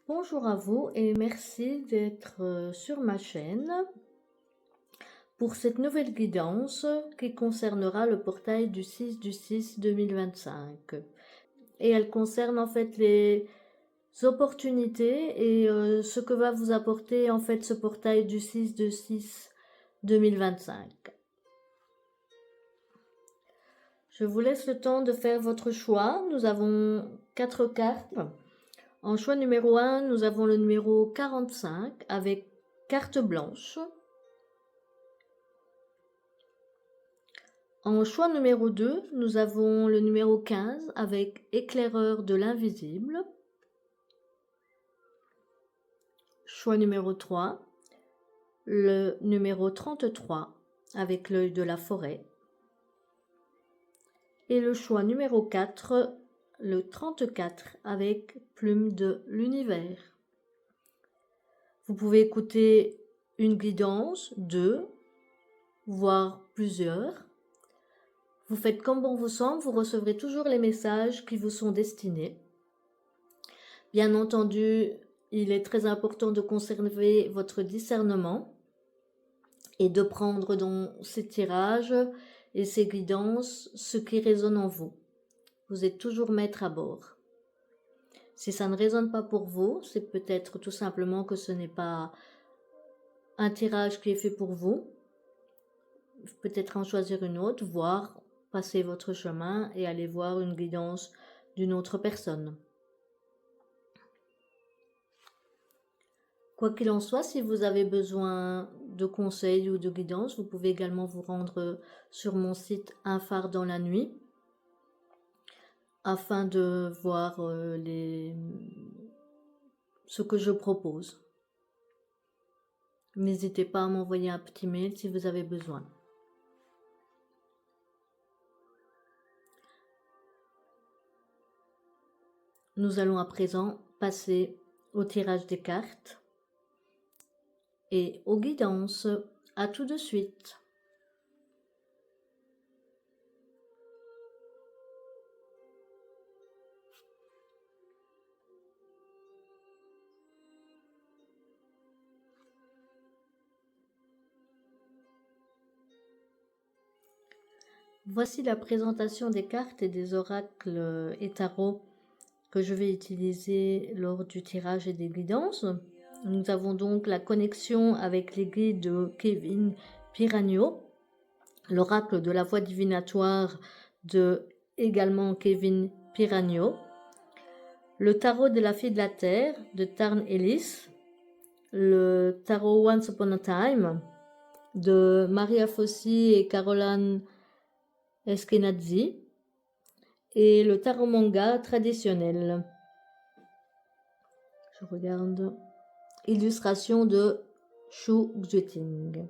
Bonjour à vous et merci d'être sur ma chaîne pour cette nouvelle guidance qui concernera le portail du 6/6/2025. Et elle concerne en fait les opportunités et ce que va vous apporter en fait ce portail du 6/6/2025. Je vous laisse le temps de faire votre choix. Nous avons 4 cartes. En choix numéro 1, nous avons le numéro 45 avec carte blanche. En choix numéro 2, nous avons le numéro 15 avec éclaireur de l'invisible. Choix numéro 3, le numéro 33 avec l'œil de la forêt. Et le choix numéro 4, le 34 avec plume de l'univers. Vous pouvez écouter une guidance, 2, voire plusieurs. Vous faites comme bon vous semble, vous recevrez toujours les messages qui vous sont destinés. Bien entendu, il est très important de conserver votre discernement et de prendre dans ces tirages et ces guidances ce qui résonne en vous. Vous êtes toujours maître à bord. Si ça ne résonne pas pour vous, c'est peut-être tout simplement que ce n'est pas un tirage qui est fait pour vous. Peut-être en choisir une autre, voire passer votre chemin et aller voir une guidance d'une autre personne. Quoi qu'il en soit, si vous avez besoin de conseils ou de guidance, vous pouvez également vous rendre sur mon site Un phare dans la nuit afin de voir ce que je propose. N'hésitez pas à m'envoyer un petit mail si vous avez besoin. Nous allons à présent passer au tirage des cartes et aux guidances. À tout de suite. Voici la présentation des cartes et des oracles et tarots que je vais utiliser lors du tirage et des guidances. Nous avons donc la connexion avec les guides de Kevin Piragno, l'oracle de la voix divinatoire de également Kevin Piragno, le tarot de la fille de la terre de Tarn Ellis, le tarot Once Upon a Time de Maria Fossi et Caroline Eskenazi et le tarot manga traditionnel. Je regarde. Illustration de Shu Xueting.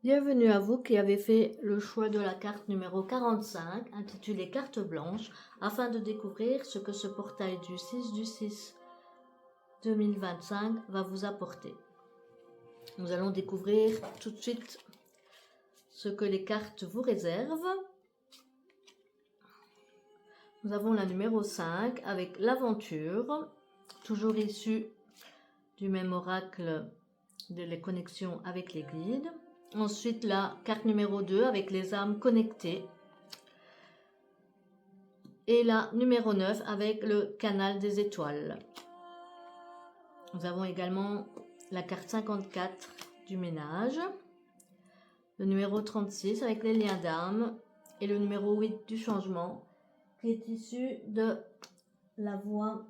Bienvenue à vous qui avez fait le choix de la carte numéro 45, intitulée Carte blanche, afin de découvrir ce que ce portail du 6/6/2025 va vous apporter. Nous allons découvrir tout de suite ce que les cartes vous réservent. Nous avons la numéro 5 avec l'aventure, toujours issue du même oracle de les connexions avec les guides. Ensuite, la carte numéro 2 avec les âmes connectées. Et la numéro 9 avec le canal des étoiles. Nous avons également la carte 54 du ménage. Le numéro 36 avec les liens d'âme. Et le numéro 8 du changement qui est issu de la voix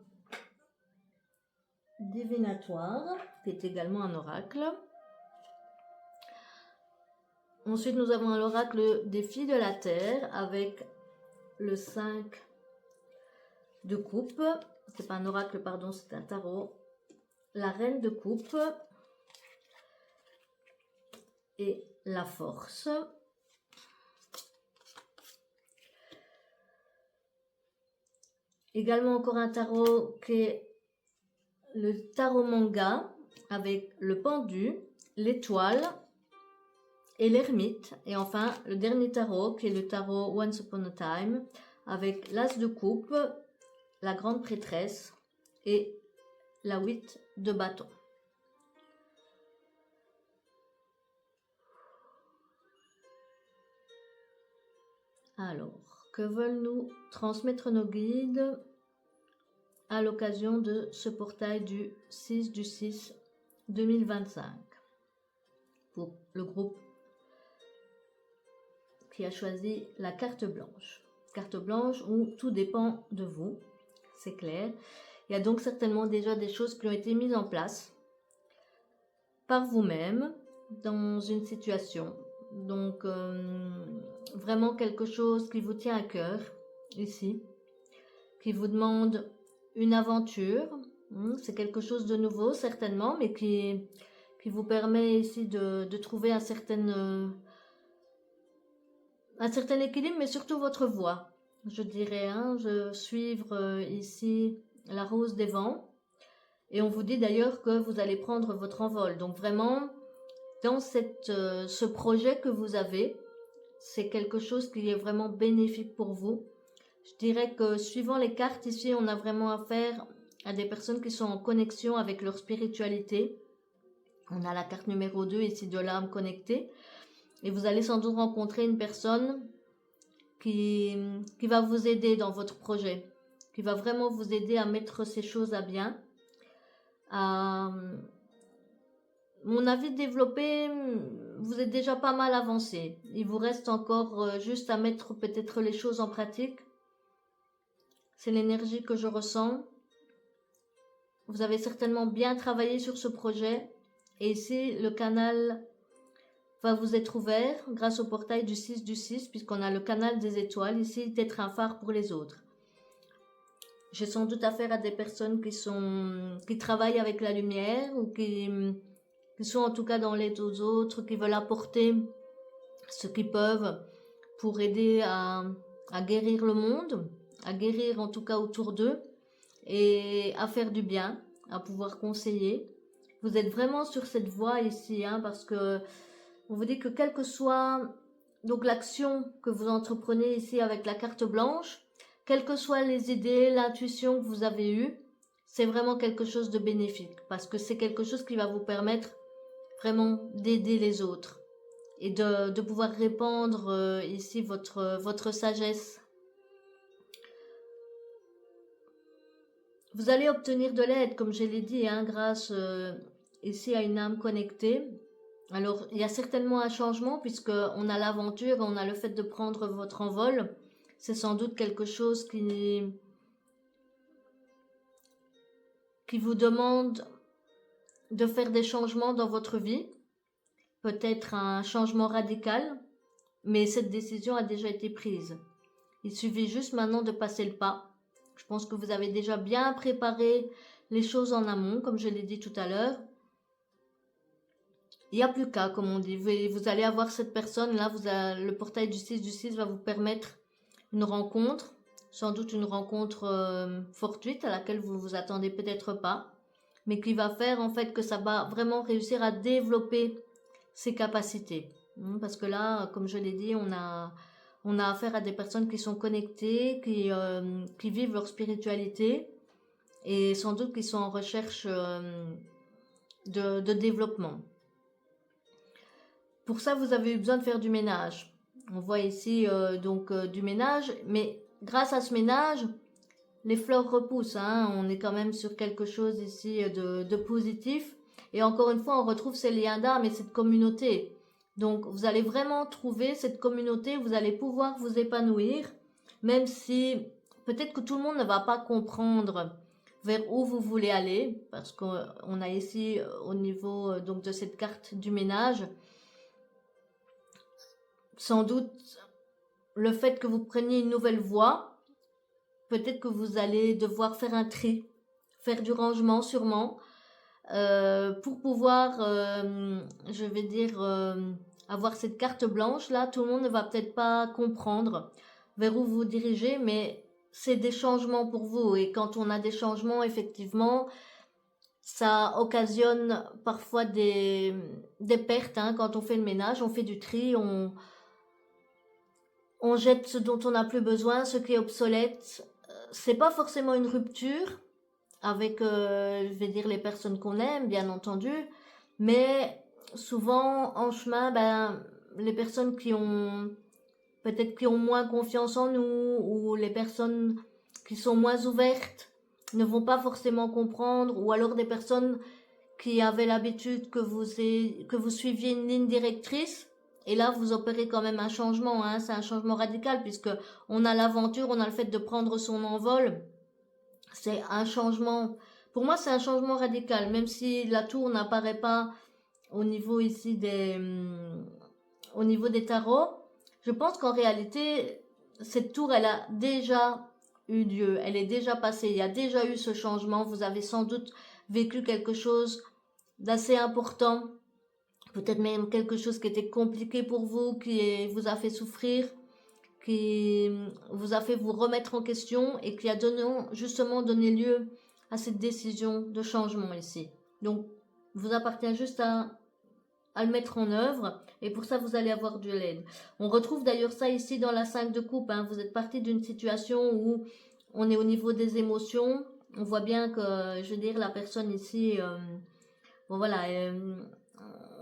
divinatoire, qui est également un oracle. Ensuite, nous avons l'oracle des filles de la terre avec le 5 de coupe. C'est pas un oracle, pardon, c'est un tarot. La reine de coupe et la force. Également encore un tarot qui est le tarot manga avec le pendu, l'étoile et l'ermite. Et enfin, le dernier tarot, qui est le tarot Once Upon a Time, avec l'as de coupe, la grande prêtresse et la 8 de bâton. Alors, que veulent nous transmettre nos guides à l'occasion de ce portail du 6/6 2025 pour le groupe qui a choisi la carte blanche. Carte blanche où tout dépend de vous, c'est clair. Il y a donc certainement déjà des choses qui ont été mises en place par vous-même dans une situation. Donc, vraiment quelque chose qui vous tient à cœur ici, qui vous demande une aventure. C'est quelque chose de nouveau certainement, mais qui vous permet ici de trouver un certain équilibre, mais surtout votre voie, je dirais. Je suivre ici la rose des vents. Et on vous dit d'ailleurs que vous allez prendre votre envol. Donc vraiment, dans ce projet que vous avez, c'est quelque chose qui est vraiment bénéfique pour vous. Je dirais que suivant les cartes ici, on a vraiment affaire à des personnes qui sont en connexion avec leur spiritualité. On a la carte numéro 2 ici de l'âme connectée. Et vous allez sans doute rencontrer une personne qui va vous aider dans votre projet, qui va vraiment vous aider à mettre ces choses à bien. Mon avis développé, vous êtes déjà pas mal avancé. Il vous reste encore juste à mettre peut-être les choses en pratique. C'est l'énergie que je ressens. Vous avez certainement bien travaillé sur ce projet. Et ici, le canal va vous être ouvert grâce au portail du 6/6, puisqu'on a le canal des étoiles. Ici, d'être un phare pour les autres. J'ai sans doute affaire à des personnes qui travaillent avec la lumière ou qui sont en tout cas dans l'aide aux autres, qui veulent apporter ce qu'ils peuvent pour aider à guérir le monde, à guérir en tout cas autour d'eux et à faire du bien, à pouvoir conseiller. Vous êtes vraiment sur cette voie ici, parce que on vous dit que quelle que soit donc l'action que vous entreprenez ici avec la carte blanche, quelles que soient les idées, l'intuition que vous avez eue, c'est vraiment quelque chose de bénéfique parce que c'est quelque chose qui va vous permettre vraiment d'aider les autres et de pouvoir répandre ici votre sagesse. Vous allez obtenir de l'aide, comme je l'ai dit, grâce ici à une âme connectée. Alors, il y a certainement un changement puisqu'on a l'aventure, on a le fait de prendre votre envol. C'est sans doute quelque chose qui vous demande de faire des changements dans votre vie. Peut-être un changement radical, mais cette décision a déjà été prise. Il suffit juste maintenant de passer le pas. Je pense que vous avez déjà bien préparé les choses en amont, comme je l'ai dit tout à l'heure. Il n'y a plus qu'à, comme on dit. Vous allez avoir cette personne-là, le portail du 6/6 va vous permettre une rencontre, sans doute une rencontre fortuite à laquelle vous ne vous attendez peut-être pas, mais qui va faire en fait que ça va vraiment réussir à développer ses capacités. Parce que là, comme je l'ai dit, on a affaire à des personnes qui sont connectées, qui vivent leur spiritualité et sans doute qui sont en recherche de développement. Pour ça, vous avez eu besoin de faire du ménage. On voit ici du ménage, mais grâce à ce ménage, les fleurs repoussent. On est quand même sur quelque chose ici de positif. Et encore une fois, on retrouve ces liens d'âme et cette communauté. Donc, vous allez vraiment trouver cette communauté où vous allez pouvoir vous épanouir, même si peut-être que tout le monde ne va pas comprendre vers où vous voulez aller, parce qu'on a ici au niveau donc de cette carte du ménage, sans doute le fait que vous preniez une nouvelle voie, peut-être que vous allez devoir faire un tri, faire du rangement sûrement, pour pouvoir, je vais dire, avoir cette carte blanche là. Tout le monde ne va peut-être pas comprendre vers où vous dirigez, mais c'est des changements pour vous. Et quand on a des changements, effectivement, Ça occasionne parfois des pertes, hein, quand on fait le ménage, on fait du tri, on jette ce dont on n'a plus besoin, ce qui est obsolète. C'est pas forcément une rupture avec, je vais dire, les personnes qu'on aime, bien entendu, mais souvent en chemin, ben, les personnes qui ont peut-être qui ont moins confiance en nous ou les personnes qui sont moins ouvertes ne vont pas forcément comprendre, ou alors des personnes qui avaient l'habitude que vous suiviez une ligne directrice. Et là, vous opérez quand même un changement, hein, c'est un changement radical puisque on a l'aventure, on a le fait de prendre son envol. C'est un changement, pour moi, c'est un changement radical, même si la tour n'apparaît pas au niveau ici au niveau des tarots. Je pense qu'en réalité, cette tour, elle a déjà eu lieu, elle est déjà passée, il y a déjà eu ce changement, vous avez sans doute vécu quelque chose d'assez important, peut-être même quelque chose qui était compliqué pour vous, vous a fait souffrir, qui vous a fait vous remettre en question et qui a justement donné lieu à cette décision de changement ici. Donc, vous appartient juste à le mettre en œuvre, et pour ça vous allez avoir de l'aide. On retrouve d'ailleurs ça ici dans la 5 de coupe, hein. Vous êtes parti d'une situation où on est au niveau des émotions, on voit bien que, je veux dire, la personne ici, bon voilà,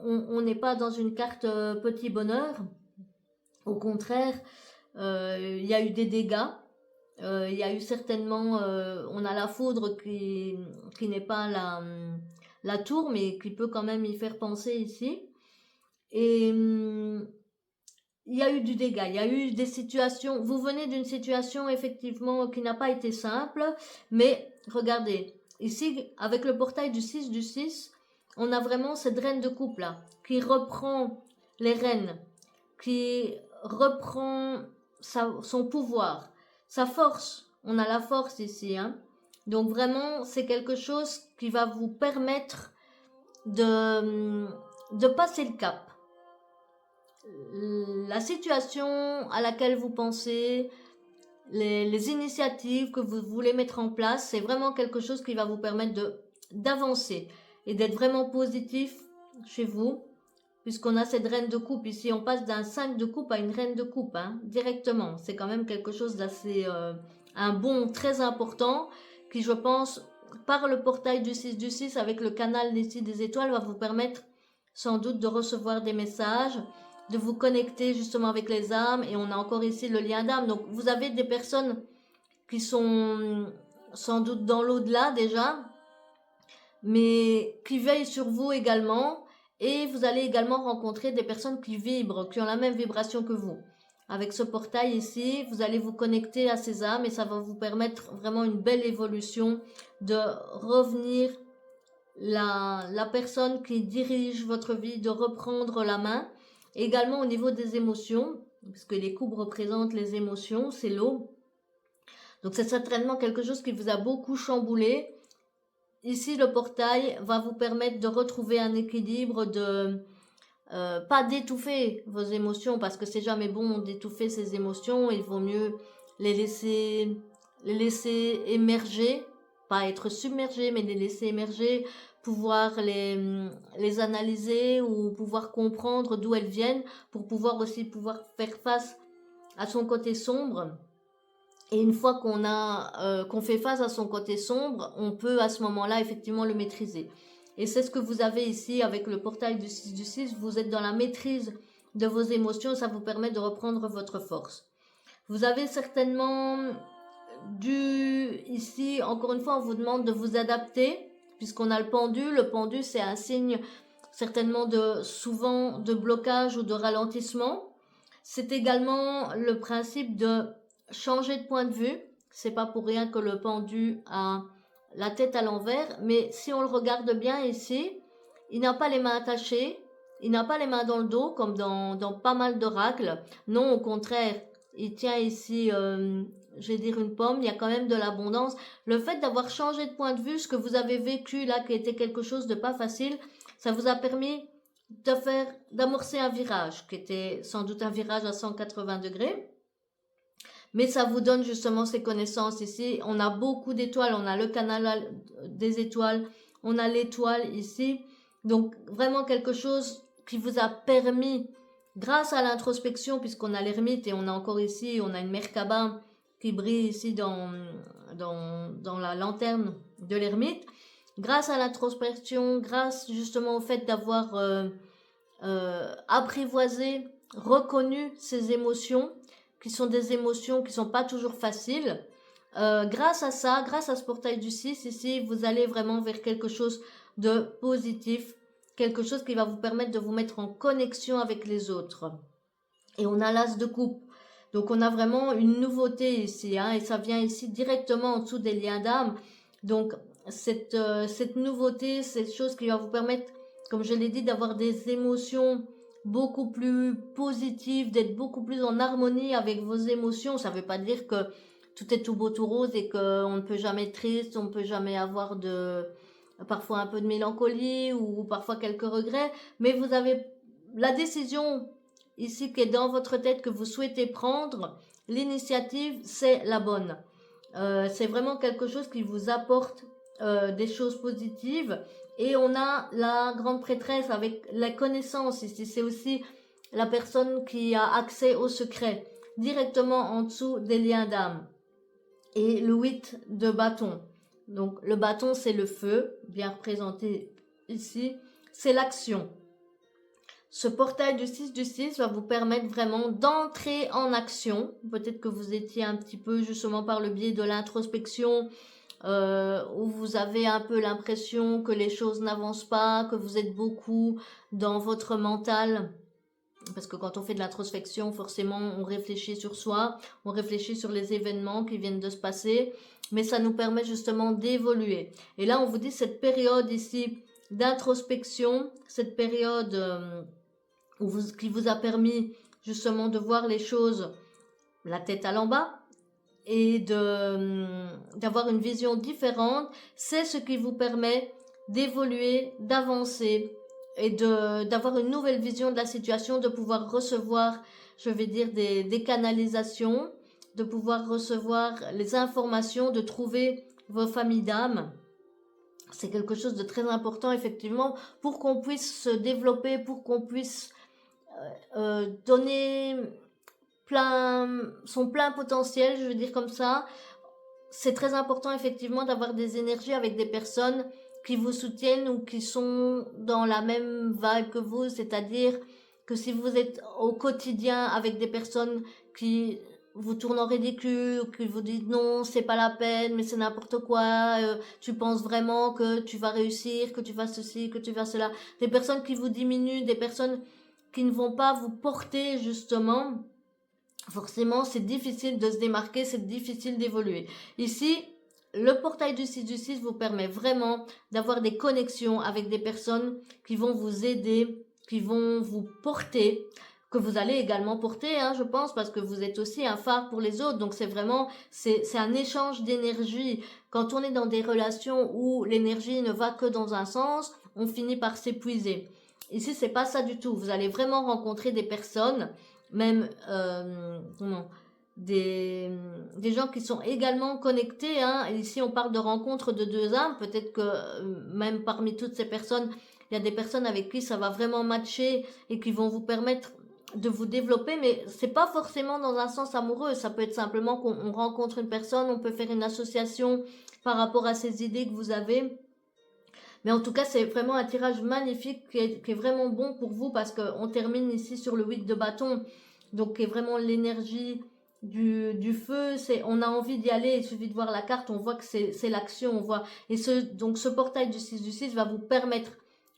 on n'est pas dans une carte petit bonheur, au contraire, il y a eu des dégâts, il y a eu certainement, on a la foudre qui n'est pas la tour, mais qui peut quand même y faire penser ici. Et il y a eu du dégât, il y a eu des situations, vous venez d'une situation effectivement qui n'a pas été simple, mais regardez, ici avec le portail du 6 du 6, on a vraiment cette reine de coupe là, qui reprend les rênes, qui reprend son pouvoir, sa force, on a la force ici, hein. Donc vraiment c'est quelque chose qui va vous permettre de passer le cap. La situation à laquelle vous pensez, les initiatives que vous voulez mettre en place, c'est vraiment quelque chose qui va vous permettre d'avancer et d'être vraiment positif chez vous, puisqu'on a cette reine de coupe ici. On passe d'un 5 de coupe à une reine de coupe, hein, directement. C'est quand même quelque chose d'assez... un bond très important qui, je pense, par le portail du 6 du 6, avec le canal ici des étoiles, va vous permettre sans doute de recevoir des messages, de vous connecter justement avec les âmes. Et on a encore ici le lien d'âme. Donc vous avez des personnes qui sont sans doute dans l'au-delà déjà, mais qui veillent sur vous également. Et vous allez également rencontrer des personnes qui vibrent, qui ont la même vibration que vous. Avec ce portail ici, vous allez vous connecter à ces âmes et ça va vous permettre vraiment une belle évolution, de revenir la personne qui dirige votre vie, de reprendre la main. Également au niveau des émotions, parce que les coupes représentent les émotions, c'est l'eau. Donc c'est certainement quelque chose qui vous a beaucoup chamboulé. Ici, le portail va vous permettre de retrouver un équilibre, de pas d'étouffer vos émotions, parce que c'est jamais bon d'étouffer ses émotions. Il vaut mieux les laisser émerger, pas être submergé, mais les laisser émerger, pouvoir les analyser ou pouvoir comprendre d'où elles viennent, pour pouvoir aussi faire face à son côté sombre. Et une fois qu'on fait face à son côté sombre, on peut à ce moment-là effectivement le maîtriser. Et c'est ce que vous avez ici avec le portail du 6 du 6. Vous êtes dans la maîtrise de vos émotions, ça vous permet de reprendre votre force. Vous avez certainement ici, encore une fois, on vous demande de vous adapter, puisqu'on a le pendu. Le pendu, c'est un signe certainement souvent de blocage ou de ralentissement. C'est également le principe de changer de point de vue. C'est pas pour rien que le pendu a la tête à l'envers, mais si on le regarde bien ici, il n'a pas les mains attachées, il n'a pas les mains dans le dos comme dans pas mal d'oracles. Non, au contraire, il tient ici, je vais dire une pomme, il y a quand même de l'abondance. Le fait d'avoir changé de point de vue, ce que vous avez vécu là, qui était quelque chose de pas facile, ça vous a permis d'amorcer un virage, qui était sans doute un virage à 180 degrés. Mais ça vous donne justement ces connaissances ici. On a beaucoup d'étoiles, on a le canal des étoiles, On a l'étoile ici. Donc, vraiment quelque chose qui vous a permis, grâce à l'introspection, puisqu'on a l'ermite et on a encore ici, on a une Merkaba qui brille ici dans la lanterne de l'ermite. Grâce à l'introspection, grâce justement au fait d'avoir apprivoisé, reconnu ces émotions, qui sont des émotions qui sont pas toujours faciles. Grâce à ça, grâce à ce portail du 6, ici, vous allez vraiment vers quelque chose de positif, quelque chose qui va vous permettre de vous mettre en connexion avec les autres. Et on a l'as de coupe. Donc on a vraiment une nouveauté ici, hein, et ça vient ici directement en dessous des liens d'âme. Donc cette nouveauté, cette chose qui va vous permettre, comme je l'ai dit, d'avoir des émotions beaucoup plus positives, d'être beaucoup plus en harmonie avec vos émotions. Ça ne veut pas dire que tout est tout beau, tout rose et qu'on ne peut jamais être triste, on ne peut jamais avoir parfois un peu de mélancolie ou parfois quelques regrets, mais vous avez la décision ici qui est dans votre tête que vous souhaitez prendre, l'initiative, c'est la bonne. C'est vraiment quelque chose qui vous apporte des choses positives. Et on a la grande prêtresse avec la connaissance ici. C'est aussi la personne qui a accès au secret, directement en dessous des liens d'âme. Et le 8 de bâton. Donc le bâton, c'est le feu, bien représenté ici. C'est l'action. Ce portail du 6 du 6 va vous permettre vraiment d'entrer en action. Peut-être que vous étiez un petit peu justement par le biais de l'introspection, où vous avez un peu l'impression que les choses n'avancent pas, que vous êtes beaucoup dans votre mental. Parce que quand on fait de l'introspection, forcément, on réfléchit sur soi, on réfléchit sur les événements qui viennent de se passer, mais ça nous permet justement d'évoluer. Et là, on vous dit cette période ici d'introspection, cette période qui vous a permis justement de voir les choses la tête à l'enbas et d'avoir une vision différente, c'est ce qui vous permet d'évoluer, d'avancer et d'avoir une nouvelle vision de la situation, de pouvoir recevoir, je vais dire, des canalisations, de pouvoir recevoir les informations, de trouver vos familles d'âme. C'est quelque chose de très important, effectivement, pour qu'on puisse se développer, pour qu'on puisse donner son plein potentiel, je veux dire comme ça. C'est très important effectivement d'avoir des énergies avec des personnes qui vous soutiennent ou qui sont dans la même vibe que vous, c'est-à-dire que si vous êtes au quotidien avec des personnes qui vous tournent en ridicule, qui vous disent non, c'est pas la peine, mais c'est n'importe quoi, tu penses vraiment que tu vas réussir, que tu vas ceci, que tu vas cela, des personnes qui vous diminuent, des personnes qui ne vont pas vous porter justement, forcément c'est difficile de se démarquer, c'est difficile d'évoluer. Ici, le portail du 6 du 6 vous permet vraiment d'avoir des connexions avec des personnes qui vont vous aider, qui vont vous porter, que vous allez également porter, hein, je pense, parce que vous êtes aussi un phare pour les autres. Donc c'est vraiment, c'est un échange d'énergie. Quand on est dans des relations où l'énergie ne va que dans un sens, on finit par s'épuiser. Ici, c'est pas ça du tout. Vous allez vraiment rencontrer des personnes, même des gens qui sont également connectés, hein. Ici, on parle de rencontres de deux âmes. Peut-être que même parmi toutes ces personnes, il y a des personnes avec qui ça va vraiment matcher et qui vont vous permettre de vous développer, mais c'est pas forcément dans un sens amoureux. Ça peut être simplement qu'on rencontre une personne, on peut faire une association par rapport à ces idées que vous avez. Mais en tout cas, c'est vraiment un tirage magnifique qui est vraiment bon pour vous parce qu'on termine ici sur le 8 de bâton. Donc, qui est vraiment l'énergie du feu. On a envie d'y aller, il suffit de voir la carte, on voit que c'est l'action. On voit, et donc, ce portail du 6 du 6 va vous permettre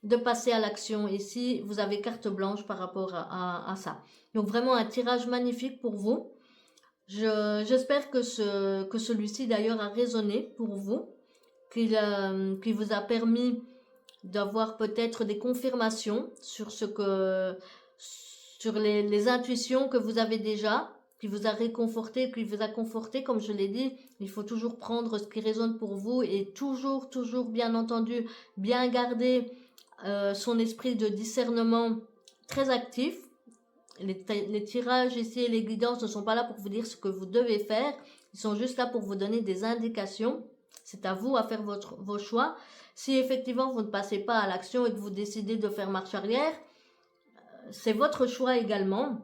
de passer à l'action. Ici, vous avez carte blanche par rapport à ça. Donc, vraiment un tirage magnifique pour vous. J'espère que celui-ci d'ailleurs a résonné pour vous. Qui vous a permis d'avoir peut-être des confirmations sur sur les intuitions que vous avez déjà, qui vous a réconforté, qui vous a conforté, comme je l'ai dit. Il faut toujours prendre ce qui résonne pour vous et toujours, bien entendu, bien garder son esprit de discernement très actif. Les tirages ici et les guidances ne sont pas là pour vous dire ce que vous devez faire, ils sont juste là pour vous donner des indications. c'est à vous à faire vos choix. Si effectivement vous ne passez pas à l'action et que vous décidez de faire marche arrière, c'est votre choix également.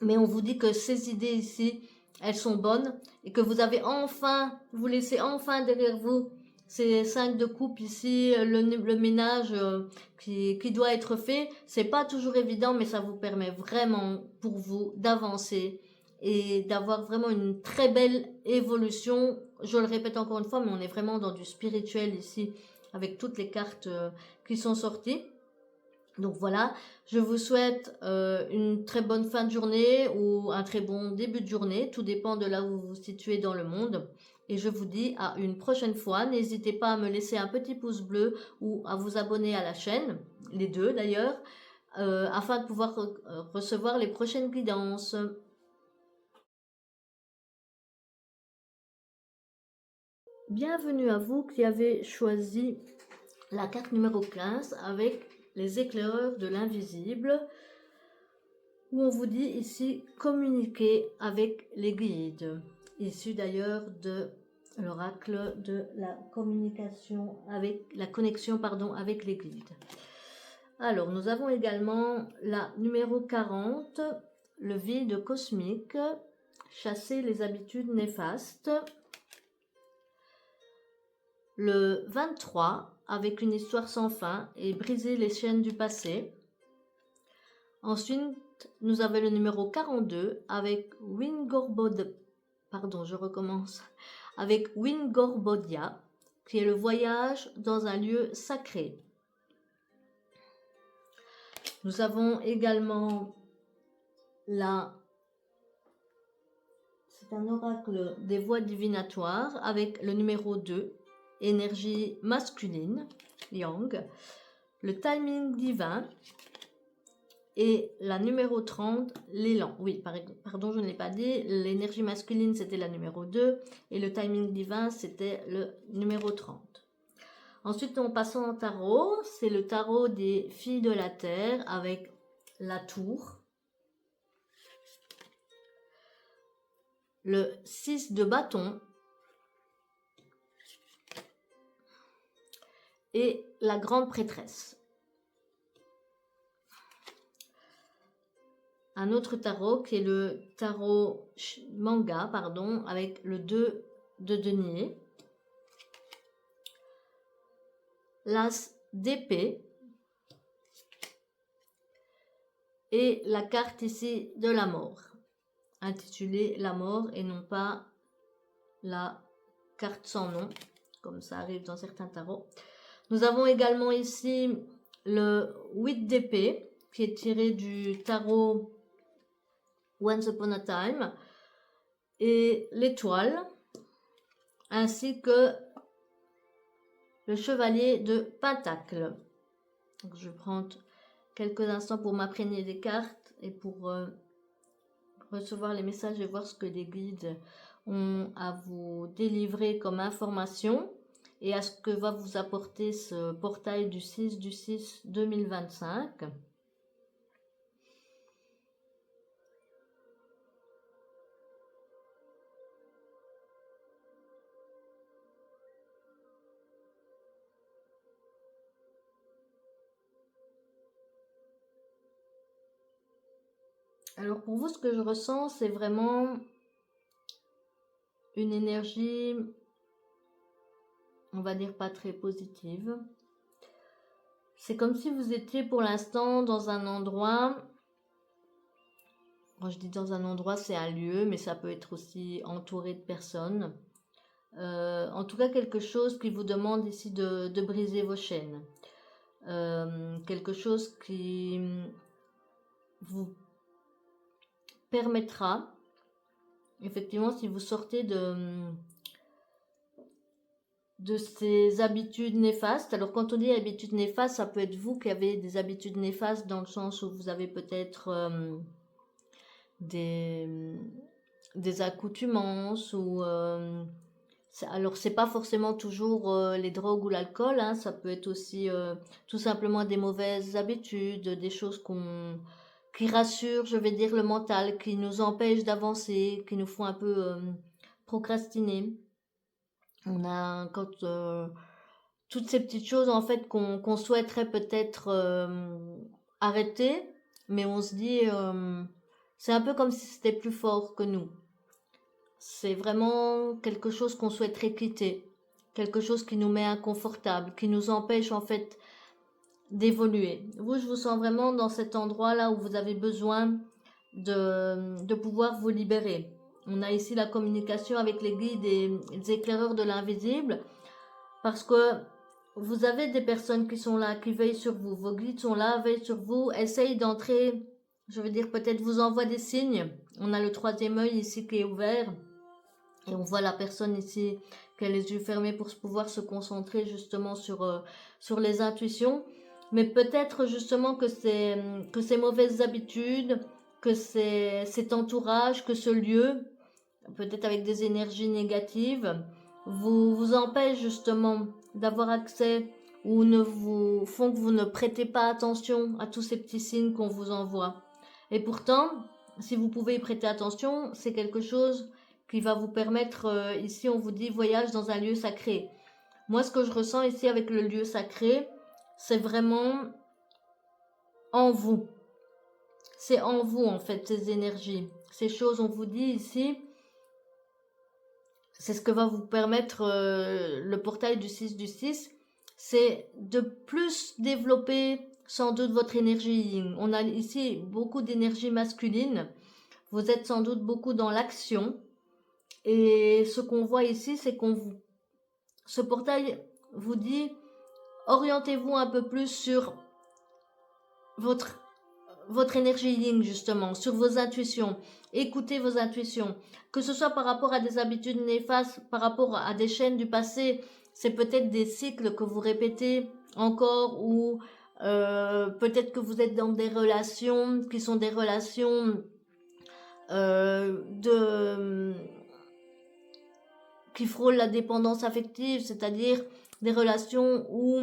Mais on vous dit que ces idées ici, elles sont bonnes et que vous avez enfin, vous laissez enfin derrière vous ces 5 de coupe ici, le ménage qui doit être fait. C'est pas toujours évident, mais ça vous permet vraiment pour vous d'avancer et d'avoir vraiment une très belle évolution. Je le répète encore une fois, mais on est vraiment dans du spirituel ici avec toutes les cartes qui sont sorties. Donc voilà, je vous souhaite une très bonne fin de journée ou un très bon début de journée. Tout dépend de là où vous vous situez dans le monde. Et je vous dis à une prochaine fois. N'hésitez pas à me laisser un petit pouce bleu ou à vous abonner à la chaîne, les deux d'ailleurs, afin de pouvoir recevoir les prochaines guidances. Bienvenue à vous qui avez choisi la carte numéro 15 avec les éclaireurs de l'invisible, où on vous dit ici communiquer avec les guides, issu d'ailleurs de l'oracle de la communication avec la connexion avec les guides. Alors nous avons également la numéro 40, le vide cosmique, chasser les habitudes néfastes. Le 23, avec une histoire sans fin et briser les chaînes du passé. Ensuite, nous avons le numéro 42 avec Wingorbodia, qui est le voyage dans un lieu sacré. Nous avons également c'est un oracle des voies divinatoires avec le numéro 2, énergie masculine, Yang, le timing divin et la numéro 30, l'élan. Oui, pardon, je ne l'ai pas dit, l'énergie masculine c'était la numéro 2 et le timing divin c'était le numéro 30. Ensuite, en passant au tarot, c'est le tarot des filles de la terre avec la tour, le 6 de bâton et la grande prêtresse. Un autre tarot qui est le tarot manga, avec le 2 de denier, l'as d'épée et la carte ici de la mort, intitulée la mort et non pas la carte sans nom, comme ça arrive dans certains tarots. Nous avons également ici le 8 d'épée qui est tiré du tarot Once Upon a Time et l'étoile, ainsi que le chevalier de Pentacle. Donc, je vais prendre quelques instants pour m'imprégner des cartes et pour recevoir les messages et voir ce que les guides ont à vous délivrer comme information et à ce que va vous apporter ce portail du 6/6/2025. Alors pour vous, ce que je ressens, c'est vraiment une énergie, on va dire pas très positive. C'est comme si vous étiez pour l'instant dans un endroit, quand je dis dans un endroit, c'est un lieu, mais ça peut être aussi entouré de personnes. En tout cas, quelque chose qui vous demande ici de briser vos chaînes. Quelque chose qui vous permettra, effectivement, si vous sortez de ces habitudes néfastes. Alors quand on dit habitudes néfastes, ça peut être vous qui avez des habitudes néfastes dans le sens où vous avez peut-être des accoutumances ou alors c'est pas forcément toujours les drogues ou l'alcool, hein, ça peut être aussi tout simplement des mauvaises habitudes, des choses qui rassurent, je vais dire, le mental, qui nous empêchent d'avancer, qui nous font un peu procrastiner. On a toutes ces petites choses en fait qu'on souhaiterait peut-être arrêter, mais on se dit c'est un peu comme si c'était plus fort que nous. C'est vraiment quelque chose qu'on souhaiterait quitter, quelque chose qui nous met inconfortable, qui nous empêche en fait d'évoluer. Vous, je vous sens vraiment dans cet endroit-là où vous avez besoin de pouvoir vous libérer. On a ici la communication avec les guides et les éclaireurs de l'invisible, parce que vous avez des personnes qui sont là, qui veillent sur vous. Vos guides sont là, veillent sur vous, essayent d'entrer, je veux dire, peut-être vous envoient des signes. On a le troisième œil ici qui est ouvert. Et on voit la personne ici qui a les yeux fermés pour pouvoir se concentrer justement sur les intuitions. Mais peut-être justement que ces mauvaises habitudes, que cet entourage, que ce lieu, peut-être avec des énergies négatives, vous empêchent justement d'avoir accès ou ne vous font que vous ne prêtez pas attention à tous ces petits signes qu'on vous envoie. Et pourtant, si vous pouvez y prêter attention, c'est quelque chose qui va vous permettre, ici on vous dit voyage dans un lieu sacré. Moi ce que je ressens ici avec le lieu sacré, c'est vraiment en vous. C'est en vous en fait ces énergies. Ces choses on vous dit ici, c'est ce que va vous permettre le portail du 6 du 6, c'est de plus développer sans doute votre énergie yin. On a ici beaucoup d'énergie masculine. Vous êtes sans doute beaucoup dans l'action. Et ce qu'on voit ici, c'est ce portail vous dit, orientez-vous un peu plus sur votre énergie yin, justement, sur vos intuitions. Écoutez vos intuitions. Que ce soit par rapport à des habitudes néfastes, par rapport à des chaînes du passé, c'est peut-être des cycles que vous répétez encore, ou peut-être que vous êtes dans des relations qui sont des relations qui frôlent la dépendance affective, c'est-à-dire des relations où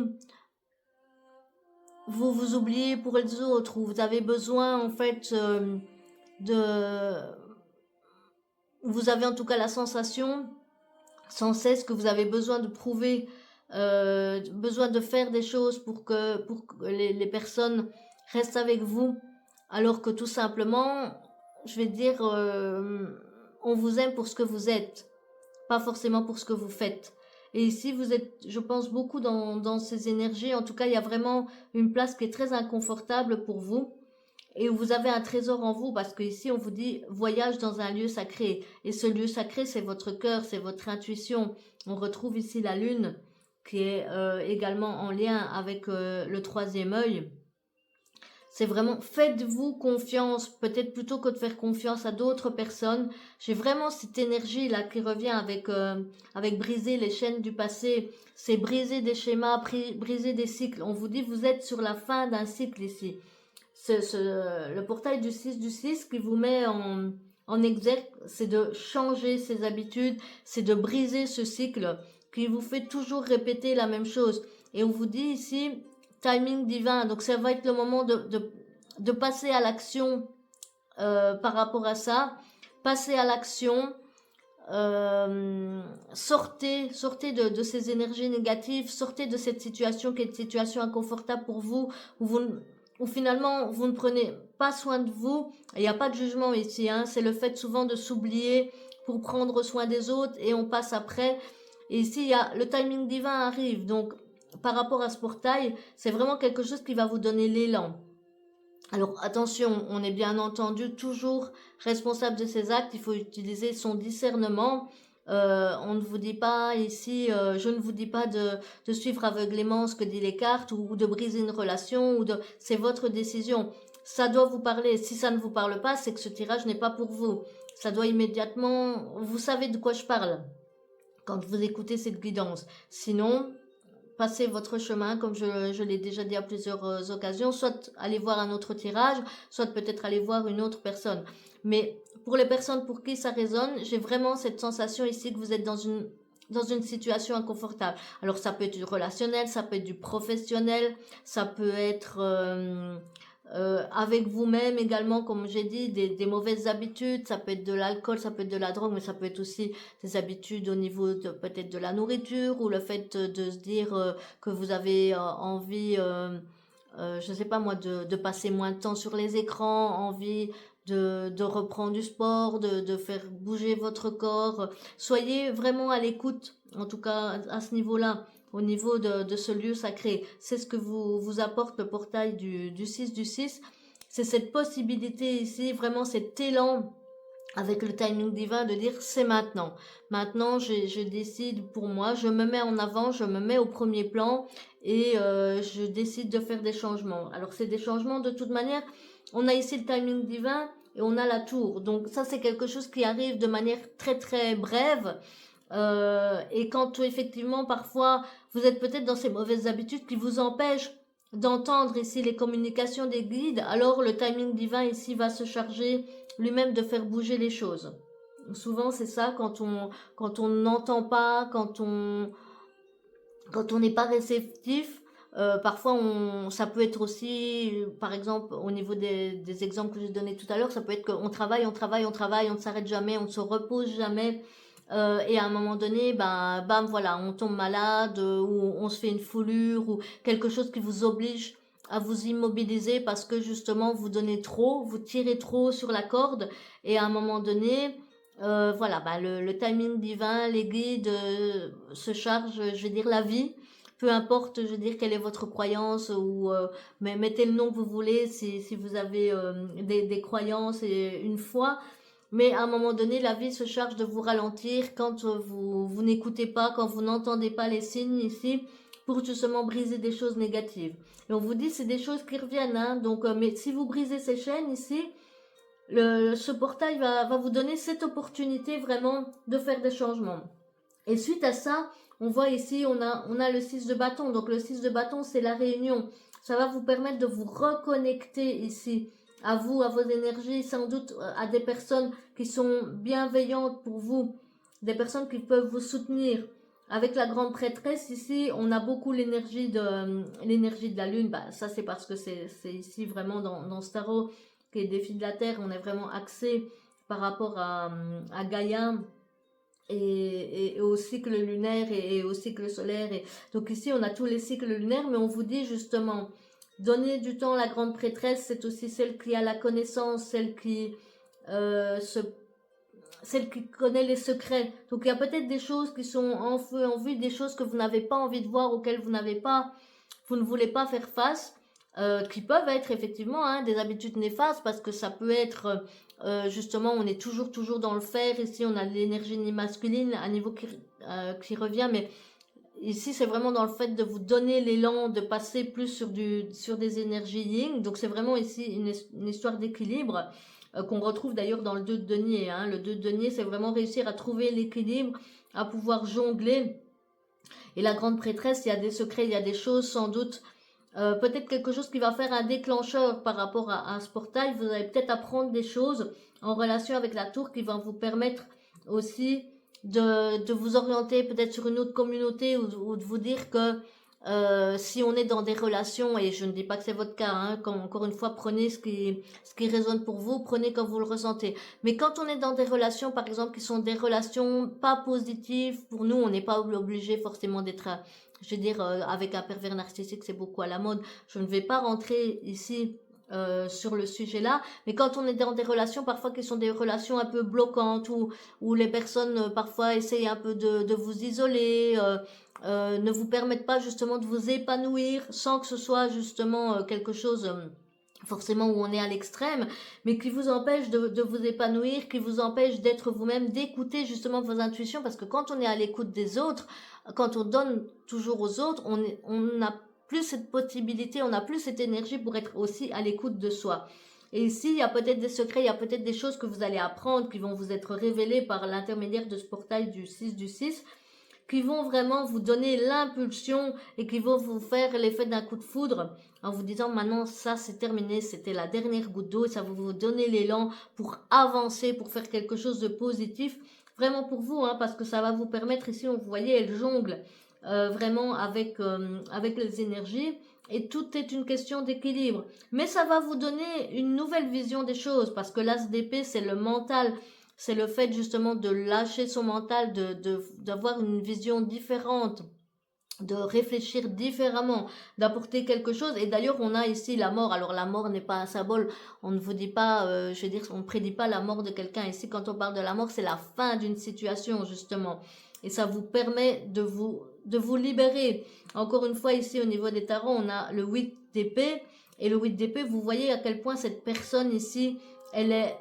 vous vous oubliez pour les autres, où vous avez besoin en fait vous avez en tout cas la sensation sans cesse que vous avez besoin de prouver, besoin de faire des choses pour que les personnes restent avec vous, alors que tout simplement, je vais dire, on vous aime pour ce que vous êtes, pas forcément pour ce que vous faites. Et ici, vous êtes, je pense, beaucoup dans ces énergies. En tout cas, il y a vraiment une place qui est très inconfortable pour vous et où vous avez un trésor en vous, parce que ici, on vous dit voyage dans un lieu sacré. Et ce lieu sacré, c'est votre cœur, c'est votre intuition. On retrouve ici la lune qui est également en lien avec le troisième œil. C'est vraiment, faites-vous confiance, peut-être plutôt que de faire confiance à d'autres personnes. J'ai vraiment cette énergie-là qui revient avec briser les chaînes du passé. C'est briser des schémas, briser des cycles. On vous dit, vous êtes sur la fin d'un cycle ici. Le portail du 6 du 6 qui vous met en exergue, c'est de changer ses habitudes, c'est de briser ce cycle qui vous fait toujours répéter la même chose. Et on vous dit ici, timing divin. Donc ça va être le moment de passer à l'action par rapport à ça. Passez à l'action. Sortez de ces énergies négatives. Sortez de cette situation qui est une situation inconfortable pour vous, où finalement vous ne prenez pas soin de vous. Il n'y a pas de jugement ici. C'est le fait souvent de s'oublier pour prendre soin des autres et on passe après. Et ici, le timing divin arrive. Donc, par rapport à ce portail, c'est vraiment quelque chose qui va vous donner l'élan. Alors attention, on est bien entendu toujours responsable de ses actes, il faut utiliser son discernement. On ne vous dit pas ici, je ne vous dis pas de suivre aveuglément ce que disent les cartes ou de briser une relation, c'est votre décision. Ça doit vous parler. Si ça ne vous parle pas, c'est que ce tirage n'est pas pour vous. Ça doit immédiatement, vous savez de quoi je parle quand vous écoutez cette guidance. Sinon, passez votre chemin, comme je l'ai déjà dit à plusieurs occasions, soit aller voir un autre tirage, soit peut-être aller voir une autre personne. Mais pour les personnes pour qui ça résonne, j'ai vraiment cette sensation ici que vous êtes dans une situation inconfortable. Alors ça peut être du relationnel, ça peut être du professionnel, ça peut être avec vous-même également, comme j'ai dit, des mauvaises habitudes. Ça peut être de l'alcool, ça peut être de la drogue, mais ça peut être aussi des habitudes au niveau de peut-être de la nourriture, ou le fait de se dire que vous avez envie, je sais pas moi, de passer moins de temps sur les écrans, envie de reprendre du sport, de faire bouger votre corps. Soyez vraiment à l'écoute, en tout cas à ce niveau-là, au niveau de ce lieu sacré. C'est ce que vous apporte le portail du 6 du 6. C'est cette possibilité ici, vraiment cet élan avec le timing divin de dire c'est maintenant. Maintenant, je décide pour moi, je me mets en avant, je me mets au premier plan et je décide de faire des changements. Alors c'est des changements de toute manière. On a ici le timing divin et on a la tour. Donc ça c'est quelque chose qui arrive de manière très très brève. Et quand effectivement parfois vous êtes peut-être dans ces mauvaises habitudes qui vous empêchent d'entendre ici les communications des guides, alors le timing divin ici va se charger lui-même de faire bouger les choses. Souvent c'est ça quand on n'entend pas, quand on n'est pas réceptif. Parfois ça peut être aussi, par exemple au niveau des exemples que j'ai donnés tout à l'heure, ça peut être qu'on travaille, on travaille, on travaille, on ne s'arrête jamais, on ne se repose jamais. Et à un moment donné, ben, bam, voilà, on tombe malade, ou on se fait une foulure, ou quelque chose qui vous oblige à vous immobiliser parce que justement vous donnez trop, vous tirez trop sur la corde, et à un moment donné, voilà, ben, le timing divin, les guides se chargent, je vais dire, la vie. Peu importe, je veux dire, quelle est votre croyance, ou mais mettez le nom que vous voulez si vous avez des croyances et une foi. Mais à un moment donné, la vie se charge de vous ralentir quand vous n'écoutez pas, quand vous n'entendez pas les signes ici, pour justement briser des choses négatives. Et on vous dit, c'est des choses qui reviennent, hein. Donc, mais si vous brisez ces chaînes ici, ce portail va vous donner cette opportunité vraiment de faire des changements. Et suite à ça, on voit ici, on a le 6 de bâton. Donc le 6 de bâton, c'est la réunion. Ça va vous permettre de vous reconnecter ici à vous, à vos énergies, sans doute à des personnes qui sont bienveillantes pour vous, des personnes qui peuvent vous soutenir. Avec la grande prêtresse ici, on a beaucoup l'énergie de la lune. Bah, ça c'est parce que c'est ici vraiment dans ce tarot qui est défi de la terre, on est vraiment axé par rapport à Gaïa, et au cycle lunaire et au cycle solaire. Et donc ici, on a tous les cycles lunaires, mais on vous dit justement, donner du temps à la grande prêtresse, c'est aussi celle qui a la connaissance, euh, se, celle qui connaît les secrets. Donc il y a peut-être des choses qui sont en feu, en vue, des choses que vous n'avez pas envie de voir, auxquelles vous ne voulez pas faire face. Qui peuvent être effectivement, hein, des habitudes néfastes, parce que ça peut être justement, on est toujours dans le faire. Ici on a l'énergie masculine à niveau qui revient, mais ici c'est vraiment dans le fait de vous donner l'élan de passer plus sur des énergies yin. Donc c'est vraiment ici une histoire d'équilibre qu'on retrouve d'ailleurs dans le 2 de denier, hein. Le 2 de denier, c'est vraiment réussir à trouver l'équilibre, à pouvoir jongler. Et la grande prêtresse, il y a des secrets, il y a des choses sans doute, peut-être quelque chose qui va faire un déclencheur par rapport à ce portail. Vous allez peut-être apprendre des choses en relation avec la tour qui vont vous permettre aussi de vous orienter peut-être sur une autre communauté, ou de vous dire que si on est dans des relations, et je ne dis pas que c'est votre cas, hein, encore une fois, prenez ce qui résonne pour vous, prenez comme vous le ressentez. Mais quand on est dans des relations, par exemple, qui sont des relations pas positives, pour nous, on n'est pas obligé forcément d'être, je veux dire, avec un pervers narcissique, c'est beaucoup à la mode. Je ne vais pas rentrer ici sur le sujet là, mais quand on est dans des relations parfois qui sont des relations un peu bloquantes, où les personnes parfois essayent un peu de vous isoler, ne vous permettent pas justement de vous épanouir sans que ce soit justement quelque chose forcément où on est à l'extrême, mais qui vous empêche de vous épanouir, qui vous empêche d'être vous-même, d'écouter justement vos intuitions, parce que quand on est à l'écoute des autres, quand on donne toujours aux autres, on n'a plus cette possibilité, on n'a plus cette énergie pour être aussi à l'écoute de soi. Et ici, il y a peut-être des secrets, il y a peut-être des choses que vous allez apprendre qui vont vous être révélées par l'intermédiaire de ce portail du 6 du 6, qui vont vraiment vous donner l'impulsion et qui vont vous faire l'effet d'un coup de foudre en vous disant maintenant ça c'est terminé, c'était la dernière goutte d'eau, et ça va vous donner l'élan pour avancer, pour faire quelque chose de positif, vraiment pour vous, hein, parce que ça va vous permettre, ici on vous voyez, elle jongle vraiment avec les énergies, et tout est une question d'équilibre. Mais ça va vous donner une nouvelle vision des choses, parce que l'as d'épée, c'est le mental, c'est le fait justement de lâcher son mental, d'avoir une vision différente, de réfléchir différemment, d'apporter quelque chose. Et d'ailleurs, on a ici la mort. Alors, la mort n'est pas un symbole. On ne vous dit pas, je veux dire, on ne prédit pas la mort de quelqu'un. Ici, quand on parle de la mort, c'est la fin d'une situation, justement. Et ça vous permet de vous libérer. Encore une fois, ici, au niveau des tarots, on a le 8 d'épée. Et le 8 d'épée, vous voyez à quel point cette personne ici, elle est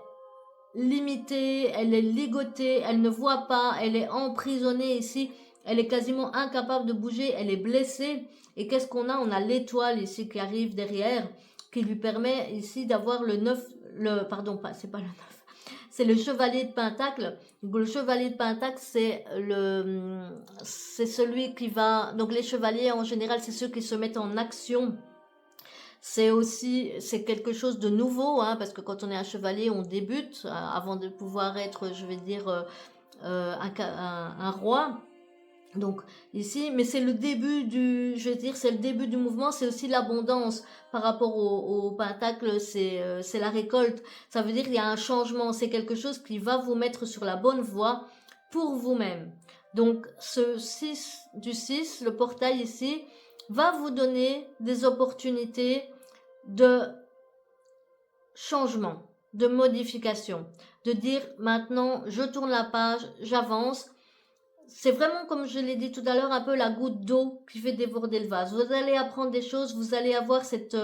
limitée, elle est ligotée, elle ne voit pas, elle est emprisonnée ici, elle est quasiment incapable de bouger, elle est blessée. Et qu'est-ce qu'on a? On a l'étoile ici qui arrive derrière, qui lui permet ici d'avoir le 9, pardon, c'est pas le 9, c'est le chevalier de Pentacle. Donc, le chevalier de Pentacle, c'est celui qui va, donc les chevaliers en général, c'est ceux qui se mettent en action. C'est quelque chose de nouveau, hein, parce que quand on est un chevalier, on débute avant de pouvoir être, je vais dire, un roi. Donc ici, mais c'est le début je vais dire, c'est le début du mouvement, c'est aussi l'abondance par rapport au pentacle, c'est la récolte. Ça veut dire qu'il y a un changement, c'est quelque chose qui va vous mettre sur la bonne voie pour vous-même. Donc ce 6 du 6, le portail ici, va vous donner des opportunités de changement, de modification, de dire maintenant je tourne la page, j'avance. C'est vraiment, comme je l'ai dit tout à l'heure, un peu la goutte d'eau qui fait déborder le vase. Vous allez apprendre des choses, vous allez avoir cette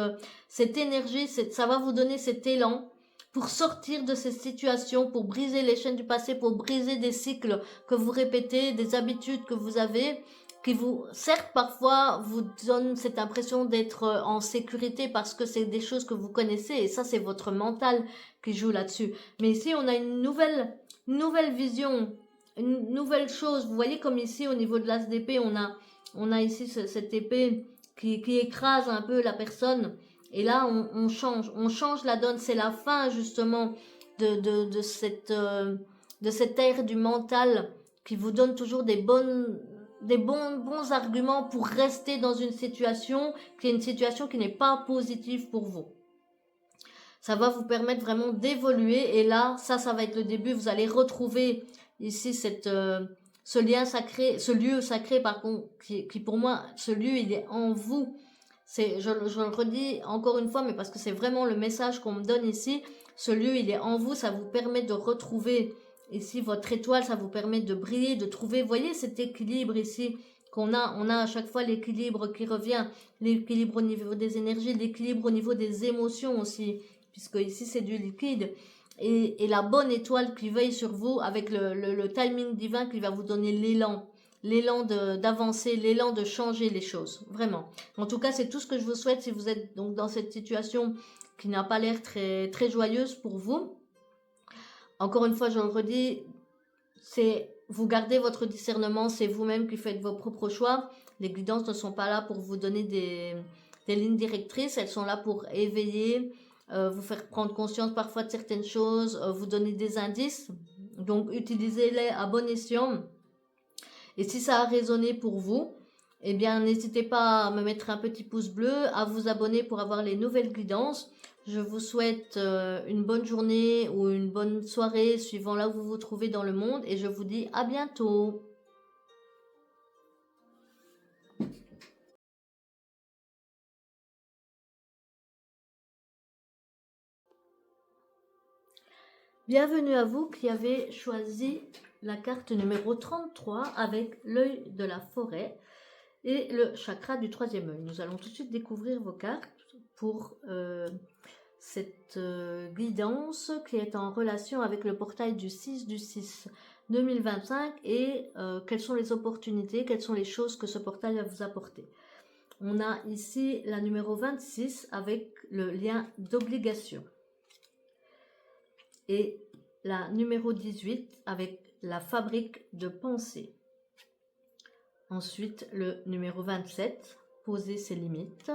énergie, ça va vous donner cet élan pour sortir de ces situations, pour briser les chaînes du passé, pour briser des cycles que vous répétez, des habitudes que vous avez, qui vous, certes, parfois, vous donnent cette impression d'être en sécurité parce que c'est des choses que vous connaissez, et ça, c'est votre mental qui joue là-dessus. Mais ici, on a une nouvelle vision, une nouvelle chose. Vous voyez comme ici, au niveau de l'as d'épée, on a ici cette épée qui écrase un peu la personne. Et là, on change la donne. C'est la fin, justement, de cette ère du mental qui vous donne toujours des bons arguments pour rester dans une situation qui est une situation qui n'est pas positive pour vous. Ça va vous permettre vraiment d'évoluer, et là, ça va être le début. Vous allez retrouver ici ce lien sacré, ce lieu sacré, par contre, qui pour moi, ce lieu, il est en vous. Je le redis encore une fois, mais parce que c'est vraiment le message qu'on me donne ici. Ce lieu, il est en vous, ça vous permet de retrouver ici votre étoile, ça vous permet de briller, de trouver, voyez cet équilibre ici qu'on a. On a à chaque fois l'équilibre qui revient, l'équilibre au niveau des énergies, l'équilibre au niveau des émotions aussi, puisque ici c'est du liquide. Et la bonne étoile qui veille sur vous avec le timing divin qui va vous donner l'élan d'avancer, l'élan de changer les choses, vraiment. En tout cas, c'est tout ce que je vous souhaite si vous êtes donc dans cette situation qui n'a pas l'air très, très joyeuse pour vous. Encore une fois, je le redis, c'est vous gardez votre discernement, c'est vous-même qui faites vos propres choix. Les guidances ne sont pas là pour vous donner des lignes directrices, elles sont là pour éveiller, vous faire prendre conscience parfois de certaines choses, vous donner des indices. Donc, utilisez-les à bon escient. Et si ça a résonné pour vous, eh bien, n'hésitez pas à me mettre un petit pouce bleu, à vous abonner pour avoir les nouvelles guidances. Je vous souhaite une bonne journée ou une bonne soirée, suivant là où vous vous trouvez dans le monde. Et je vous dis à bientôt. Bienvenue à vous qui avez choisi la carte numéro 33 avec l'œil de la forêt et le chakra du troisième œil. Nous allons tout de suite découvrir vos cartes pour cette guidance qui est en relation avec le portail du 6 du 6 2025 et quelles sont les opportunités, quelles sont les choses que ce portail va vous apporter. On a ici la numéro 26 avec le lien d'obligation. Et la numéro 18 avec la fabrique de pensée. Ensuite, le numéro 27, poser ses limites,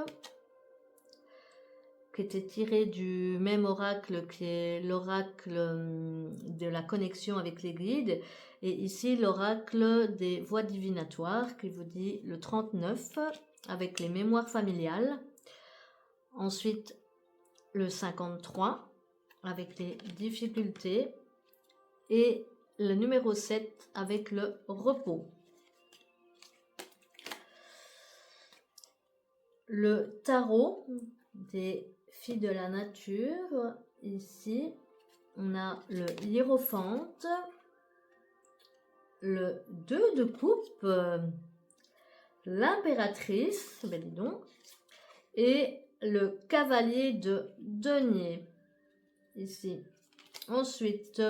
qui était tiré du même oracle qui est l'oracle de la connexion avec les guides. Et ici, l'oracle des voies divinatoires qui vous dit le 39 avec les mémoires familiales Ensuite, le 53 avec les difficultés et le numéro 7 avec le repos. Le tarot des filles de la nature, ici, on a le hiérophante, le 2 de coupe, l'impératrice, ben dis donc, et le cavalier de denier, ici. Ensuite,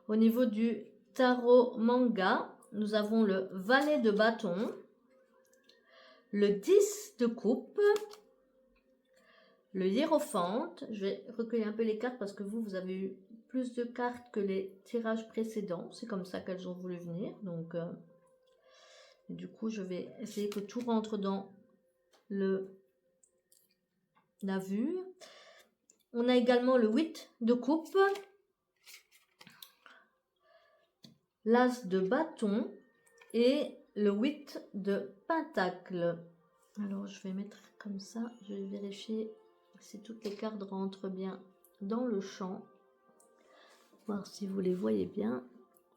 au niveau du tarot manga, nous avons le valet de bâton, le 10 de coupe, le hiérophante. Je vais recueillir un peu les cartes parce que vous avez eu plus de cartes que les tirages précédents. C'est comme ça qu'elles ont voulu venir. Donc, du coup, je vais essayer que tout rentre dans la vue. On a également le 8 de coupe, l'as de bâton et le 8 de pentacle. Alors, je vais mettre comme ça. Je vais vérifier si toutes les cartes rentrent bien dans le champ. Voir si vous les voyez bien.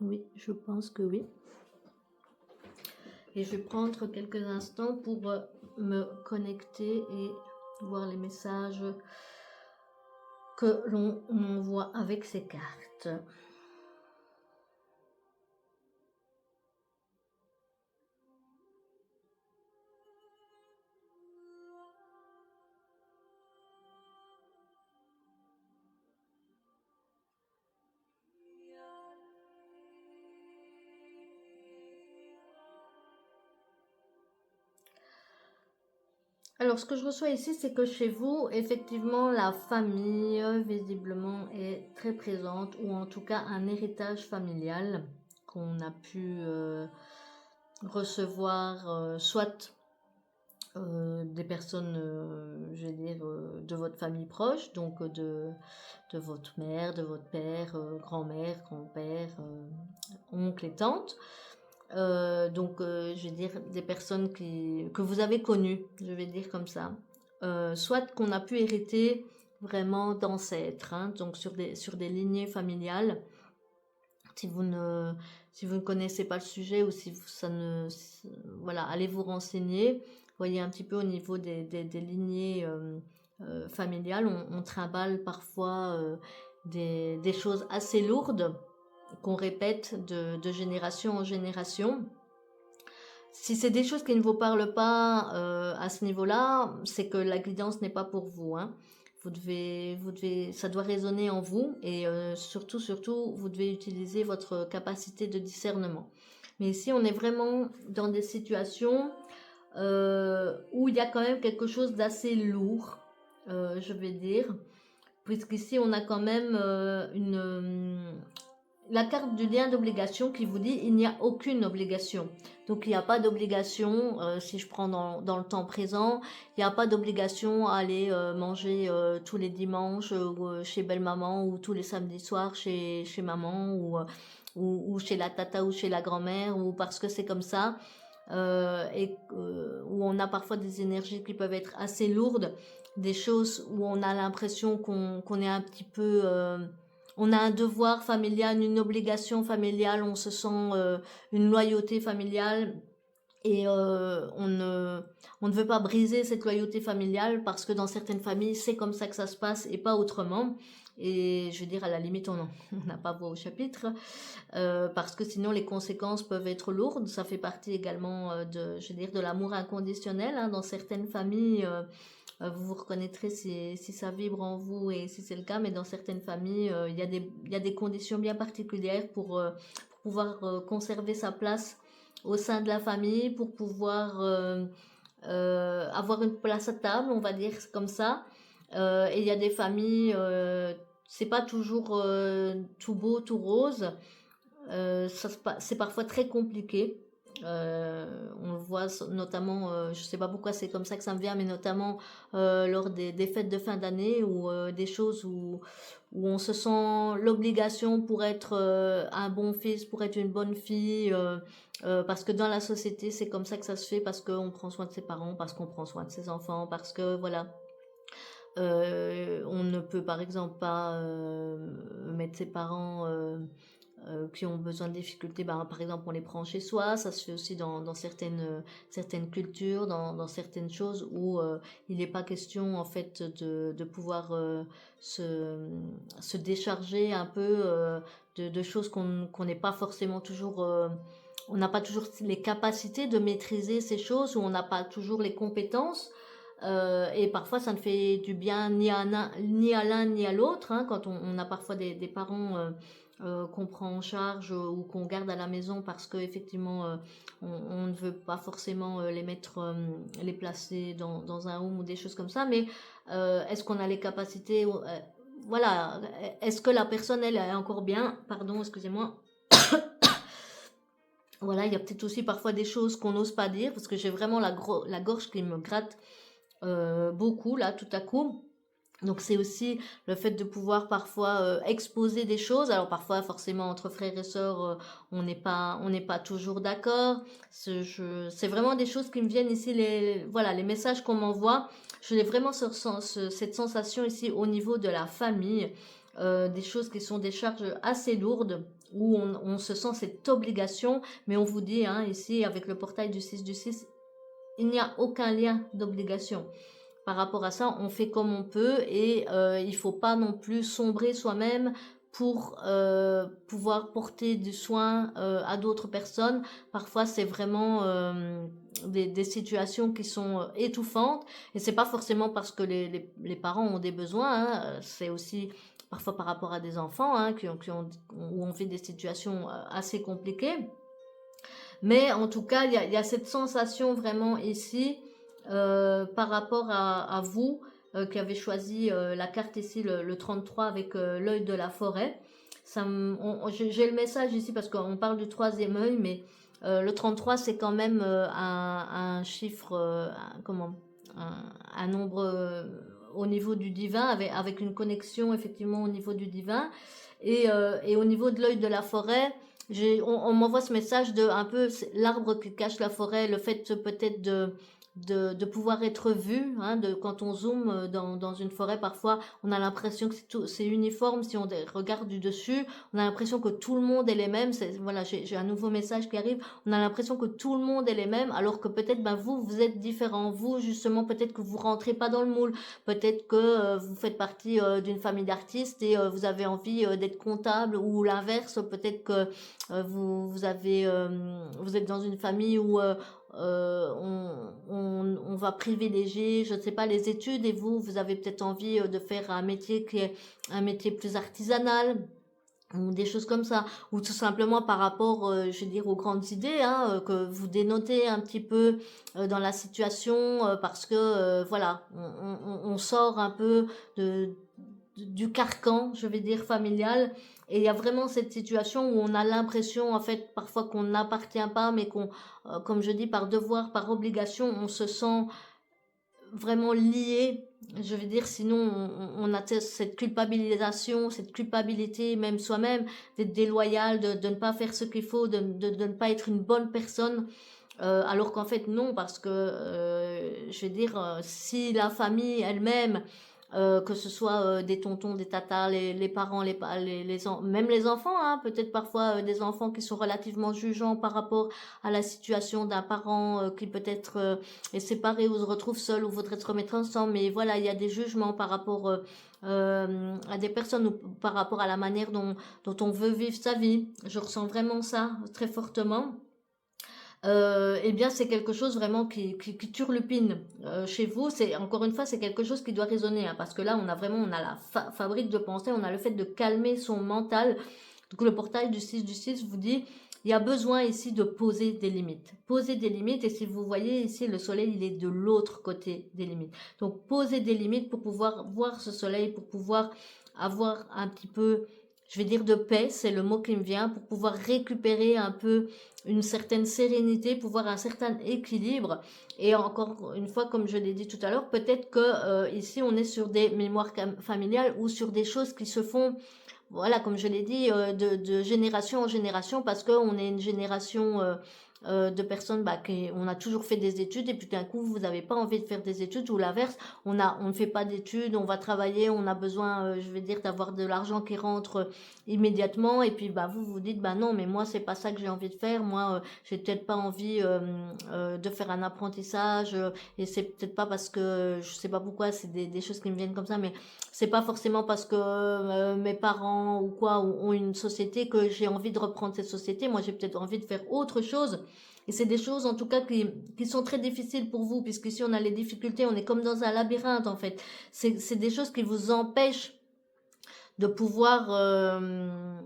Oui, je pense que oui. Et je vais prendre quelques instants pour me connecter et voir les messages que l'on m'envoie avec ces cartes. Alors, ce que je reçois ici, c'est que chez vous, effectivement, la famille, visiblement, est très présente, ou en tout cas un héritage familial qu'on a pu recevoir, soit des personnes, je vais dire, de votre famille proche, donc de votre mère, de votre père, grand-mère, grand-père, oncle et tante. Donc, je vais dire des personnes que vous avez connues, je vais dire comme ça. Soit qu'on a pu hériter vraiment d'ancêtres, hein, donc sur des lignées familiales. Si vous ne connaissez pas le sujet ou si voilà, allez vous renseigner. Voyez un petit peu au niveau des lignées familiales, on trimballe parfois des choses assez lourdes qu'on répète de génération en génération. Si c'est des choses qui ne vous parlent pas à ce niveau-là, c'est que la guidance n'est pas pour vous, hein. Vous devez, ça doit résonner en vous et surtout, vous devez utiliser votre capacité de discernement. Mais ici, on est vraiment dans des situations où il y a quand même quelque chose d'assez lourd, je vais dire, puisqu'ici, on a quand même la carte du lien d'obligation qui vous dit il n'y a aucune obligation. Donc il n'y a pas d'obligation, si je prends dans le temps présent, il n'y a pas d'obligation à aller manger tous les dimanches chez belle-maman ou tous les samedis soirs chez maman ou chez la tata ou chez la grand-mère ou parce que c'est comme ça. Où on a parfois des énergies qui peuvent être assez lourdes, des choses où on a l'impression qu'on est un petit peu... on a un devoir familial, une obligation familiale, on se sent une loyauté familiale et on ne veut pas briser cette loyauté familiale parce que dans certaines familles, c'est comme ça que ça se passe et pas autrement. Et je veux dire, à la limite, on n'a pas voix au chapitre parce que sinon les conséquences peuvent être lourdes. Ça fait partie également de l'amour inconditionnel, hein, dans certaines familles. Vous vous reconnaîtrez si ça vibre en vous et si c'est le cas, mais dans certaines familles, il y a des conditions bien particulières pour pouvoir conserver sa place au sein de la famille, pour pouvoir avoir une place à table, on va dire comme ça. Et il y a des familles, c'est pas toujours tout beau, tout rose. C'est parfois très compliqué. On le voit notamment, je sais pas pourquoi c'est comme ça que ça me vient, mais notamment lors des fêtes de fin d'année ou des choses où on se sent l'obligation pour être un bon fils, pour être une bonne fille, parce que dans la société c'est comme ça que ça se fait, parce qu'on prend soin de ses parents, parce qu'on prend soin de ses enfants, parce que voilà. On ne peut par exemple pas mettre ses parents qui ont besoin de difficultés, ben, par exemple on les prend chez soi, ça se fait aussi dans certaines cultures, dans certaines choses où il n'est pas question en fait de pouvoir se, se décharger un peu de choses qu'on n'est pas forcément toujours... on n'a pas toujours les capacités de maîtriser ces choses, ou on n'a pas toujours les compétences. Et parfois, ça ne fait du bien ni à l'un ni à l'autre, hein, quand on a parfois des parents qu'on prend en charge ou qu'on garde à la maison parce que effectivement on ne veut pas forcément les mettre, les placer dans un home ou des choses comme ça. Mais est-ce qu'on a les capacités, voilà, est-ce que la personne elle est encore bien, pardon, excusez-moi. Voilà, il y a peut-être aussi parfois des choses qu'on n'ose pas dire parce que j'ai vraiment la gorge qui me gratte beaucoup là tout à coup. Donc c'est aussi le fait de pouvoir parfois exposer des choses. Alors parfois forcément entre frères et sœurs on n'est pas toujours d'accord. C'est vraiment des choses qui me viennent ici, voilà, les messages qu'on m'envoie. Je l'ai vraiment cette sensation ici au niveau de la famille, des choses qui sont des charges assez lourdes où on se sent cette obligation. Mais on vous dit hein, ici avec le portail du 6 du 6, il n'y a aucun lien d'obligation. Par rapport à ça, on fait comme on peut et il faut pas non plus sombrer soi-même pour pouvoir porter du soin à d'autres personnes. Parfois, c'est vraiment des situations qui sont étouffantes et c'est pas forcément parce que les parents ont des besoins, hein, c'est aussi parfois par rapport à des enfants hein, où on vit des situations assez compliquées. Mais en tout cas, il y a cette sensation vraiment ici par rapport à vous qui avez choisi la carte ici, le 33 avec l'œil de la forêt. J'ai le message ici parce qu'on parle du troisième œil, mais le 33 c'est quand même un chiffre, comment, un nombre au niveau du divin, avec une connexion effectivement au niveau du divin. Et au niveau de l'œil de la forêt, on m'envoie ce message de un peu l'arbre qui cache la forêt, le fait peut-être de pouvoir être vu, hein, quand on zoome dans une forêt, parfois on a l'impression que c'est uniforme, si on regarde du dessus, on a l'impression que tout le monde est les mêmes, voilà, j'ai un nouveau message qui arrive, on a l'impression que tout le monde est les mêmes, alors que peut-être ben, vous êtes différent, vous justement peut-être que vous rentrez pas dans le moule, peut-être que vous faites partie d'une famille d'artistes et vous avez envie d'être comptable, ou l'inverse, peut-être que vous êtes dans une famille où on va privilégier, je ne sais pas, les études, et vous avez peut-être envie de faire un métier qui est un métier plus artisanal, ou des choses comme ça, ou tout simplement par rapport, je veux dire, aux grandes idées hein, que vous dénotez un petit peu dans la situation, parce que voilà, on sort un peu du carcan, je vais dire, familial. Et il y a vraiment cette situation où on a l'impression, en fait, parfois qu'on n'appartient pas, mais comme je dis, par devoir, par obligation, on se sent vraiment lié. Je veux dire, sinon, on a cette culpabilisation, cette culpabilité, même soi-même, d'être déloyal, de ne pas faire ce qu'il faut, de ne pas être une bonne personne. Alors qu'en fait, non, parce que, je veux dire, si la famille elle-même que ce soit des tontons, des tatas, les parents, même les enfants, hein, peut-être parfois des enfants qui sont relativement jugeants par rapport à la situation d'un parent qui peut-être est séparé ou se retrouve seul ou voudrait se remettre ensemble. Mais voilà, il y a des jugements par rapport à des personnes ou par rapport à la manière dont on veut vivre sa vie. Je ressens vraiment ça très fortement. Eh bien c'est quelque chose vraiment qui turlupine chez vous. C'est encore une fois c'est quelque chose qui doit résonner hein, parce que là on a la fabrique de pensée, on a le fait de calmer son mental. Donc le portail du 6 du 6 vous dit il y a besoin ici de poser des limites. Poser des limites, et si vous voyez ici le soleil il est de l'autre côté des limites. Donc poser des limites pour pouvoir voir ce soleil, pour pouvoir avoir un petit peu, je vais dire de paix, c'est le mot qui me vient, pour pouvoir récupérer un peu une certaine sérénité, pouvoir un certain équilibre. Et encore une fois, comme je l'ai dit tout à l'heure, peut-être que ici on est sur des mémoires familiales ou sur des choses qui se font, voilà, comme je l'ai dit, de génération en génération, parce qu'on est une génération de personnes qui on a toujours fait des études et puis d'un coup vous n'avez pas envie de faire des études, ou l'inverse, on ne fait pas d'études, on va travailler, on a besoin, je vais dire, d'avoir de l'argent qui rentre immédiatement, et puis vous vous dites non, mais moi c'est pas ça que j'ai envie de faire, moi j'ai peut-être pas envie de faire un apprentissage, et c'est peut-être pas parce que je sais pas pourquoi, c'est des choses qui me viennent comme ça, mais c'est pas forcément parce que mes parents ou quoi ont une société que j'ai envie de reprendre cette société. Moi j'ai peut-être envie de faire autre chose. Et c'est des choses en tout cas qui sont très difficiles pour vous, puisqu'ici on a les difficultés, on est comme dans un labyrinthe en fait. C'est des choses qui vous empêchent de pouvoir euh,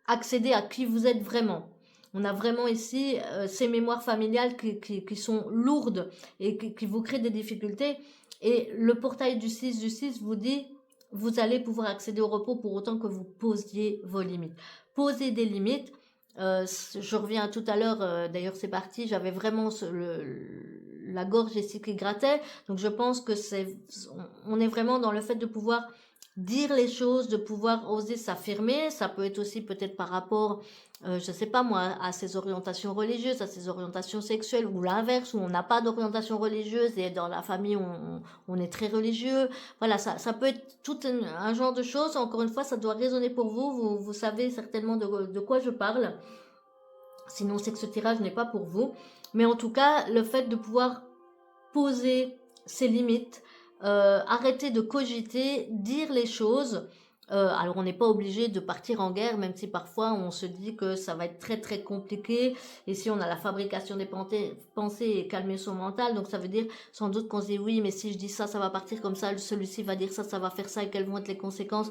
accéder à qui vous êtes vraiment. On a vraiment ici ces mémoires familiales qui sont lourdes et qui vous créent des difficultés. Et le portail du 6 vous dit, vous allez pouvoir accéder au repos pour autant que vous posiez vos limites. Posez des limites. Je reviens tout à l'heure, d'ailleurs c'est parti, j'avais vraiment la gorge ici qui grattait. Donc je pense que on est vraiment dans le fait de pouvoir dire les choses, de pouvoir oser s'affirmer. Ça peut être aussi peut-être par rapport, je sais pas moi, à ses orientations religieuses, à ses orientations sexuelles, ou l'inverse, où on n'a pas d'orientation religieuse et dans la famille on est très religieux. Voilà, ça peut être tout un genre de choses. Encore une fois, ça doit résonner pour vous. Vous savez certainement de quoi je parle. Sinon, c'est que ce tirage n'est pas pour vous. Mais en tout cas, le fait de pouvoir poser ses limites, arrêter de cogiter, dire les choses. Alors on n'est pas obligé de partir en guerre, même si parfois on se dit que ça va être très très compliqué. Et si on a la fabrication des pensées et calmer son mental, donc ça veut dire sans doute qu'on se dit oui, mais si je dis ça, ça va partir comme ça, celui-ci va dire ça, ça va faire ça, et quelles vont être les conséquences.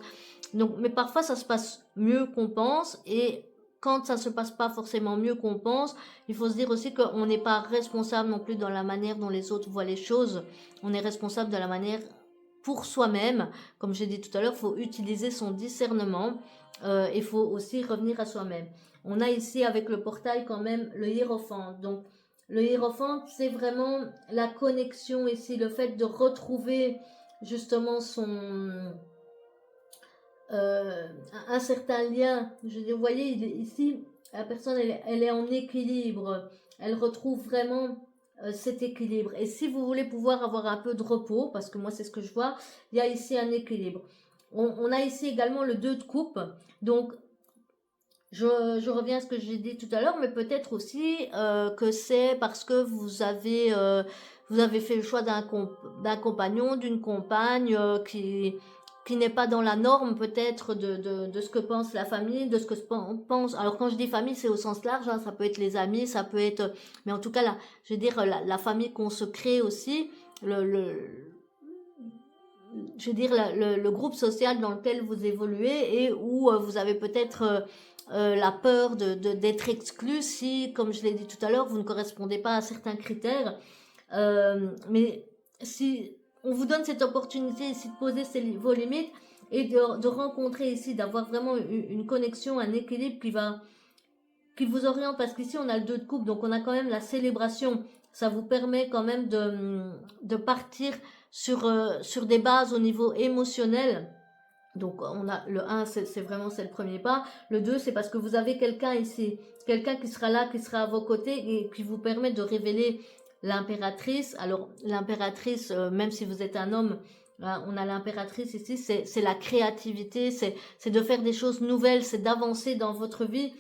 Donc, mais parfois ça se passe mieux qu'on pense, et quand ça se passe pas forcément mieux qu'on pense, il faut se dire aussi qu'on n'est pas responsable non plus dans la manière dont les autres voient les choses. On est responsable de la manière pour soi-même. Comme j'ai dit tout à l'heure, il faut utiliser son discernement. Il faut aussi revenir à soi-même. On a ici avec le portail quand même le hiérophant. Donc le hiérophant, c'est vraiment la connexion ici, le fait de retrouver justement un certain lien. Vous voyez, ici, la personne, elle est en équilibre. Elle retrouve vraiment cet équilibre. Et si vous voulez pouvoir avoir un peu de repos, parce que moi, c'est ce que je vois, il y a ici un équilibre. On a ici également le 2 de coupe. Donc, je reviens à ce que j'ai dit tout à l'heure, mais peut-être aussi que c'est parce que vous avez fait le choix d'un compagnon, d'une compagne qui n'est pas dans la norme peut-être de ce que pense la famille, de ce que pense. Alors quand je dis famille, c'est au sens large, hein, ça peut être les amis, ça peut être, mais en tout cas là, je veux dire la famille qu'on se crée aussi, je veux dire le groupe social dans lequel vous évoluez et où vous avez peut-être la peur d'être exclu si, comme je l'ai dit tout à l'heure, vous ne correspondez pas à certains critères. Mais si on vous donne cette opportunité ici de poser vos limites et de rencontrer ici, d'avoir vraiment une connexion, un équilibre qui vous oriente, parce qu'ici on a le 2 de coupe, donc on a quand même la célébration. Ça vous permet quand même de partir sur des bases au niveau émotionnel. Donc on a le 1, c'est vraiment c'est le premier pas. Le 2, c'est parce que vous avez quelqu'un ici, quelqu'un qui sera là, qui sera à vos côtés et qui vous permet de révéler l'impératrice. Alors l'impératrice, même si vous êtes un homme, on a l'impératrice ici, c'est la créativité, c'est de faire des choses nouvelles, c'est d'avancer dans votre vie.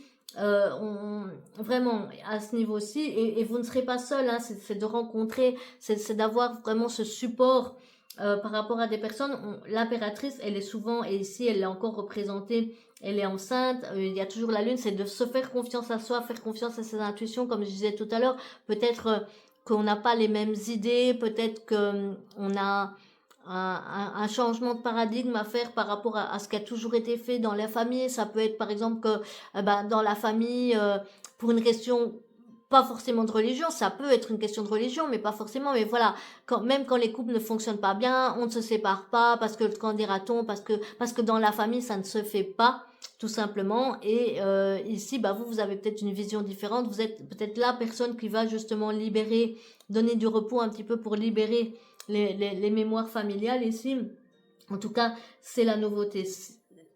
Vraiment à ce niveau-ci, et vous ne serez pas seul, hein, c'est de rencontrer, c'est d'avoir vraiment ce support par rapport à des personnes. L'impératrice, elle est souvent, et ici elle est encore représentée, elle est enceinte, il y a toujours la lune, c'est de se faire confiance à soi, faire confiance à ses intuitions, comme je disais tout à l'heure. Peut-être qu'on n'a pas les mêmes idées, peut-être qu'on a un changement de paradigme à faire par rapport à ce qui a toujours été fait dans la famille. Ça peut être par exemple que dans la famille, pour une question pas forcément de religion, ça peut être une question de religion, mais pas forcément. Mais voilà, même quand les couples ne fonctionnent pas bien, on ne se sépare pas parce que quand dira-t-on, parce que dans la famille ça ne se fait pas, tout simplement. Et ici, vous avez peut-être une vision différente. Vous êtes peut-être la personne qui va justement libérer, donner du repos un petit peu pour libérer les mémoires familiales ici. En tout cas, c'est la nouveauté.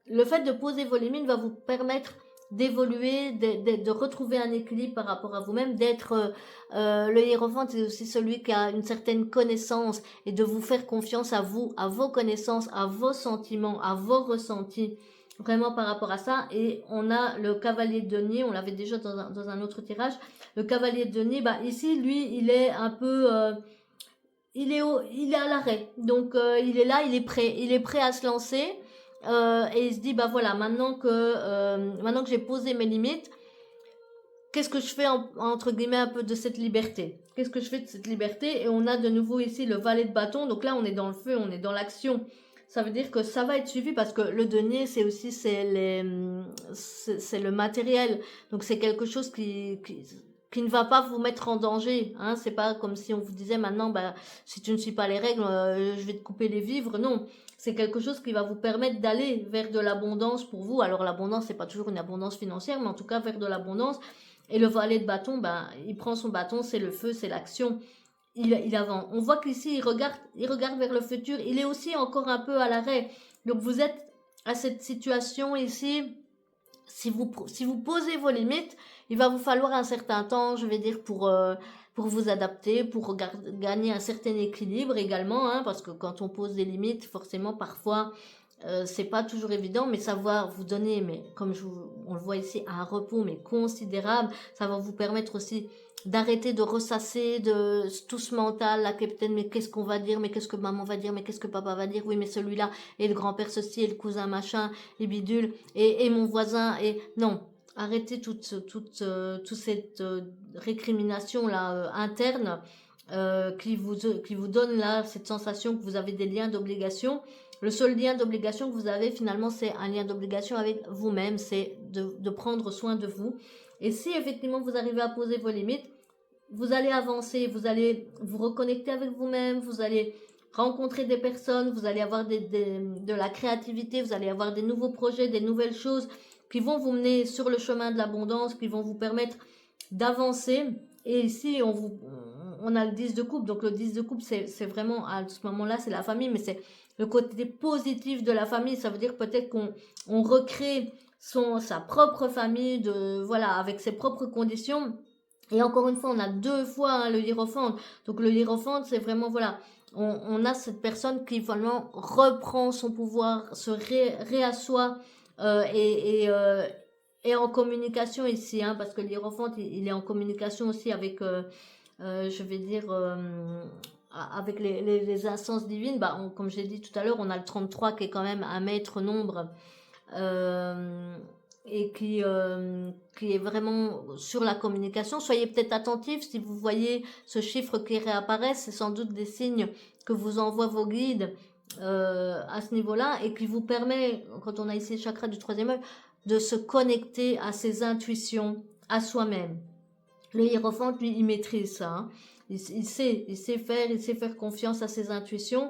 Le fait de poser vos limites va vous permettre d'évoluer, de retrouver un équilibre par rapport à vous-même, d'être le hiérophante, c'est aussi celui qui a une certaine connaissance et de vous faire confiance à vous, à vos connaissances, à vos sentiments, à vos ressentis, vraiment par rapport à ça. Et on a le cavalier de denier, on l'avait déjà dans un autre tirage. Le cavalier de denier, bah ici, lui, il est un peu... il est à l'arrêt, donc il est là, il est prêt à se lancer et il se dit bah voilà, maintenant que j'ai posé mes limites, qu'est-ce que je fais entre guillemets un peu de cette liberté? Qu'est-ce que je fais de cette liberté? Et on a de nouveau ici le valet de bâton, donc là on est dans le feu, on est dans l'action. Ça veut dire que ça va être suivi parce que le denier c'est aussi c'est le matériel, donc c'est quelque chose qui ne va pas vous mettre en danger, hein. C'est pas comme si on vous disait maintenant bah si tu ne suis pas les règles je vais te couper les vivres, non. C'est quelque chose qui va vous permettre d'aller vers de l'abondance pour vous. Alors l'abondance c'est pas toujours une abondance financière, mais en tout cas vers de l'abondance. Et le valet de bâton, ben, il prend son bâton, c'est le feu, c'est l'action. Il avance. On voit qu'ici, il regarde vers le futur. Il est aussi encore un peu à l'arrêt. Donc, vous êtes à cette situation ici. Si vous posez vos limites, il va vous falloir un certain temps, je vais dire, pour vous adapter, pour gagner un certain équilibre également, hein, parce que quand on pose des limites, forcément, parfois, c'est pas toujours évident, mais ça va vous donner, mais comme on le voit ici, un repos mais considérable. Ça va vous permettre aussi d'arrêter de ressasser de tout ce mental là, capitaine, mais qu'est-ce qu'on va dire, mais qu'est-ce que maman va dire, mais qu'est-ce que papa va dire, oui mais celui-là et le grand-père ceci et le cousin machin et bidule et mon voisin et non. Arrêtez toute cette récrimination là interne qui vous donne là cette sensation que vous avez des liens d'obligation. Le seul lien d'obligation que vous avez finalement, c'est un lien d'obligation avec vous-même, c'est de prendre soin de vous. Et si effectivement vous arrivez à poser vos limites, vous allez avancer, vous allez vous reconnecter avec vous-même, vous allez rencontrer des personnes, vous allez avoir de la créativité, vous allez avoir des nouveaux projets, des nouvelles choses qui vont vous mener sur le chemin de l'abondance, qui vont vous permettre d'avancer. Et ici, on a le 10 de coupe. Donc le 10 de coupe, c'est vraiment, à ce moment-là, c'est la famille, mais c'est le côté positif de la famille. Ça veut dire peut-être qu'on recrée sa propre famille, voilà, avec ses propres conditions. Et encore une fois, on a deux fois hein, le hiérophante. Donc le hiérophante, c'est vraiment, voilà, on a cette personne qui vraiment reprend son pouvoir, se réassoit et en communication ici, hein, parce que l'hiérophante, il est en communication aussi avec, je vais dire, avec les instances divines. Bah, comme j'ai dit tout à l'heure, on a le 33 qui est quand même un maître nombre. Et qui est vraiment sur la communication. Soyez peut-être attentifs si vous voyez ce chiffre qui réapparaît, c'est sans doute des signes que vous envoient vos guides à ce niveau-là et qui vous permet, quand on a ici le chakra du troisième œil, de se connecter à ses intuitions, à soi-même. Le hiérophante, lui, il maîtrise ça. Hein. Il sait faire confiance à ses intuitions.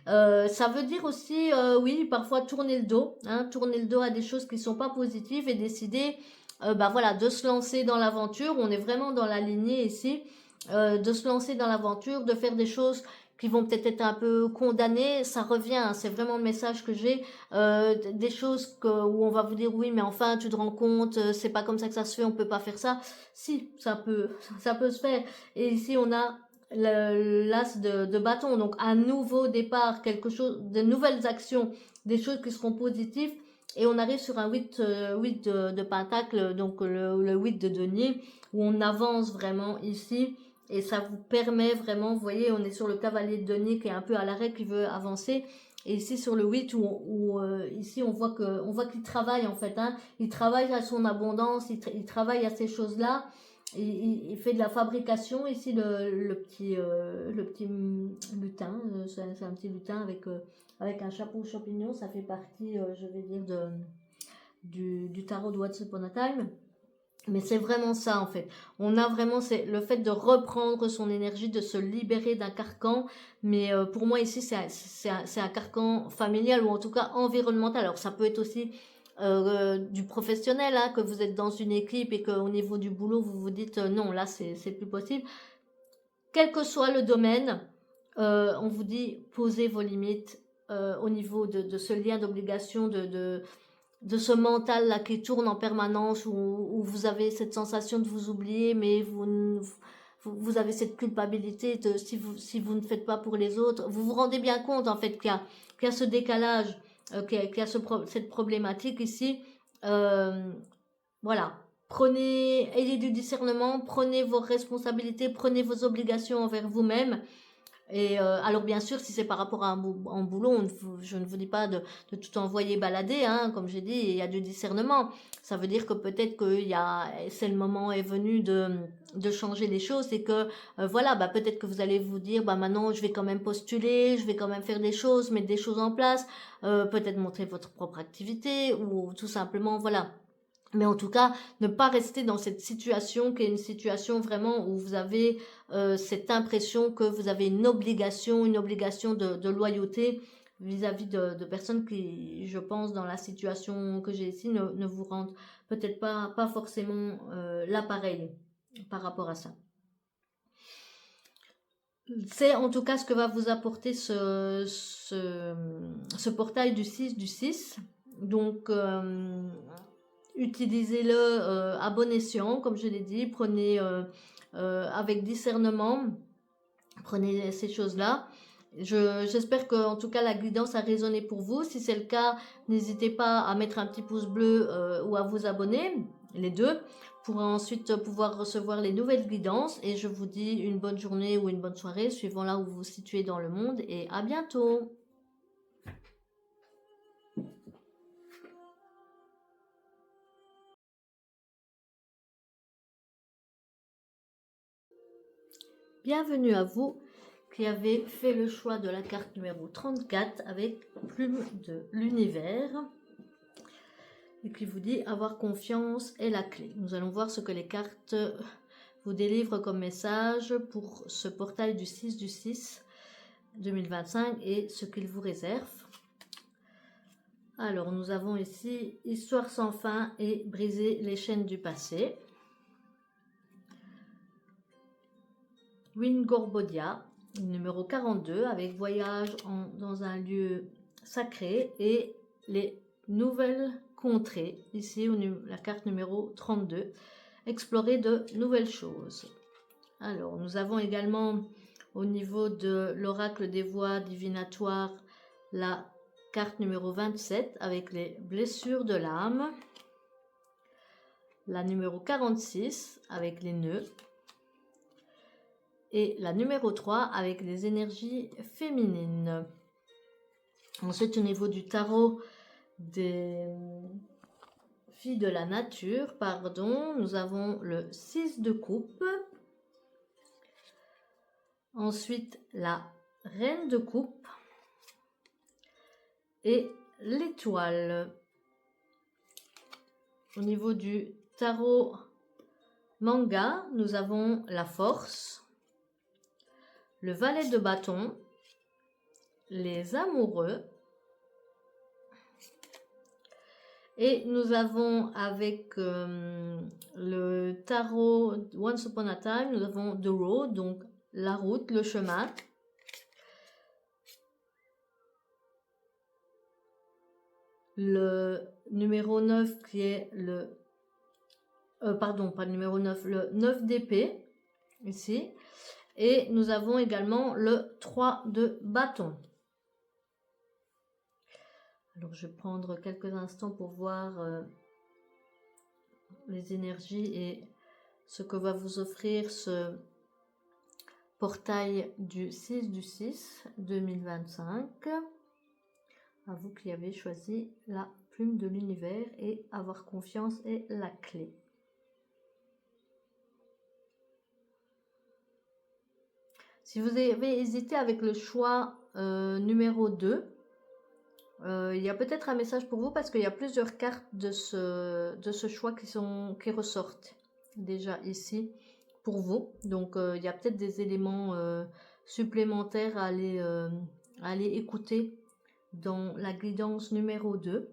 Ça veut dire aussi, oui, parfois tourner le dos, hein, tourner le dos à des choses qui sont pas positives et décider, bah voilà, de se lancer dans l'aventure. On est vraiment dans la lignée ici, de se lancer dans l'aventure, de faire des choses qui vont peut-être être un peu condamnées. Ça revient, hein, c'est vraiment le message que j'ai. Des choses où on va vous dire oui, mais enfin, tu te rends compte, c'est pas comme ça que ça se fait, on peut pas faire ça. Si, ça peut se faire. Et ici, on a l'as de bâton, donc un nouveau départ, quelque chose, de nouvelles actions, des choses qui seront positives, et on arrive sur un 8 de pentacle, donc le 8 de denier, où on avance vraiment ici, et ça vous permet vraiment, vous voyez, on est sur le cavalier de denier qui est un peu à l'arrêt, qui veut avancer, et ici sur le 8, ici on voit qu'il travaille en fait, hein, il travaille à son abondance, il travaille à ces choses-là, il fait de la fabrication. Ici, le petit lutin, c'est un petit lutin avec un chapeau champignon. Ça fait partie, je vais dire, du tarot de Once Upon a Time. Mais c'est vraiment ça en fait. On a vraiment c'est le fait de reprendre son énergie, de se libérer d'un carcan. Mais pour moi ici c'est un carcan familial ou en tout cas environnemental. Alors ça peut être aussi du professionnel, hein, que vous êtes dans une équipe et qu'au niveau du boulot vous vous dites non là c'est plus possible. Quel que soit le domaine, on vous dit posez vos limites au niveau de ce lien d'obligation de ce mental là qui tourne en permanence où vous avez cette sensation de vous oublier, mais vous avez cette culpabilité de si vous ne faites pas pour les autres. Vous vous rendez bien compte en fait qu'il y a ce décalage, qu'il y a cette problématique ici. Euh, voilà. Ayez du discernement, prenez vos responsabilités, prenez vos obligations envers vous-même. Et alors bien sûr, si c'est par rapport à un boulot, je ne vous dis pas de tout envoyer balader, hein, comme j'ai dit, il y a du discernement. Ça veut dire que peut-être c'est le moment est venu de changer les choses et que voilà, bah peut-être que vous allez vous dire, bah maintenant je vais quand même postuler, je vais quand même faire des choses, mettre des choses en place, peut-être montrer votre propre activité ou tout simplement voilà. Mais en tout cas, ne pas rester dans cette situation qui est une situation vraiment où vous avez cette impression que vous avez une obligation de loyauté vis-à-vis de personnes qui, je pense, dans la situation que j'ai ici, ne vous rendent peut-être pas forcément l'appareil par rapport à ça. C'est en tout cas ce que va vous apporter ce portail du 6 du 6. Donc, utilisez-le à bon escient, comme je l'ai dit. Prenez avec discernement, prenez ces choses-là. J'espère que en tout cas la guidance a résonné pour vous. Si c'est le cas, n'hésitez pas à mettre un petit pouce bleu ou à vous abonner, les deux, pour ensuite pouvoir recevoir les nouvelles guidances. Et je vous dis une bonne journée ou une bonne soirée, suivant là où vous vous situez dans le monde. Et à bientôt! Bienvenue à vous qui avez fait le choix de la carte numéro 34 avec Plume de l'Univers et qui vous dit avoir confiance est la clé. Nous allons voir ce que les cartes vous délivrent comme message pour ce portail du 6 du 6 2025 et ce qu'il vous réserve. Alors nous avons ici Histoire sans fin et briser les chaînes du passé. Wingorbodia, numéro 42, avec voyage dans un lieu sacré et les nouvelles contrées, ici la carte numéro 32, explorer de nouvelles choses. Alors, nous avons également au niveau de l'oracle des voies divinatoires la carte numéro 27 avec les blessures de l'âme, la numéro 46 avec les nœuds, et la numéro 3 avec les énergies féminines. Ensuite, au niveau du tarot des filles de la nature, pardon, nous avons le 6 de coupe. Ensuite, la reine de coupe et l'étoile. Au niveau du tarot manga, nous avons la force, le valet de bâton, les amoureux, et nous avons avec le tarot Once Upon a Time, nous avons The Road, donc la route, le chemin. Le numéro 9 qui est le... pardon, pas le numéro 9, le 9 d'épée, ici. Et nous avons également le 3 de bâton. Alors je vais prendre quelques instants pour voir les énergies et ce que va vous offrir ce portail du 6 du 6 2025. À vous qui avez choisi la plume de l'univers et avoir confiance est la clé. Si vous avez hésité avec le choix numéro 2, il y a peut-être un message pour vous parce qu'il y a plusieurs cartes de ce choix qui ressortent déjà ici pour vous. Donc il y a peut-être des éléments supplémentaires à aller écouter dans la guidance numéro 2.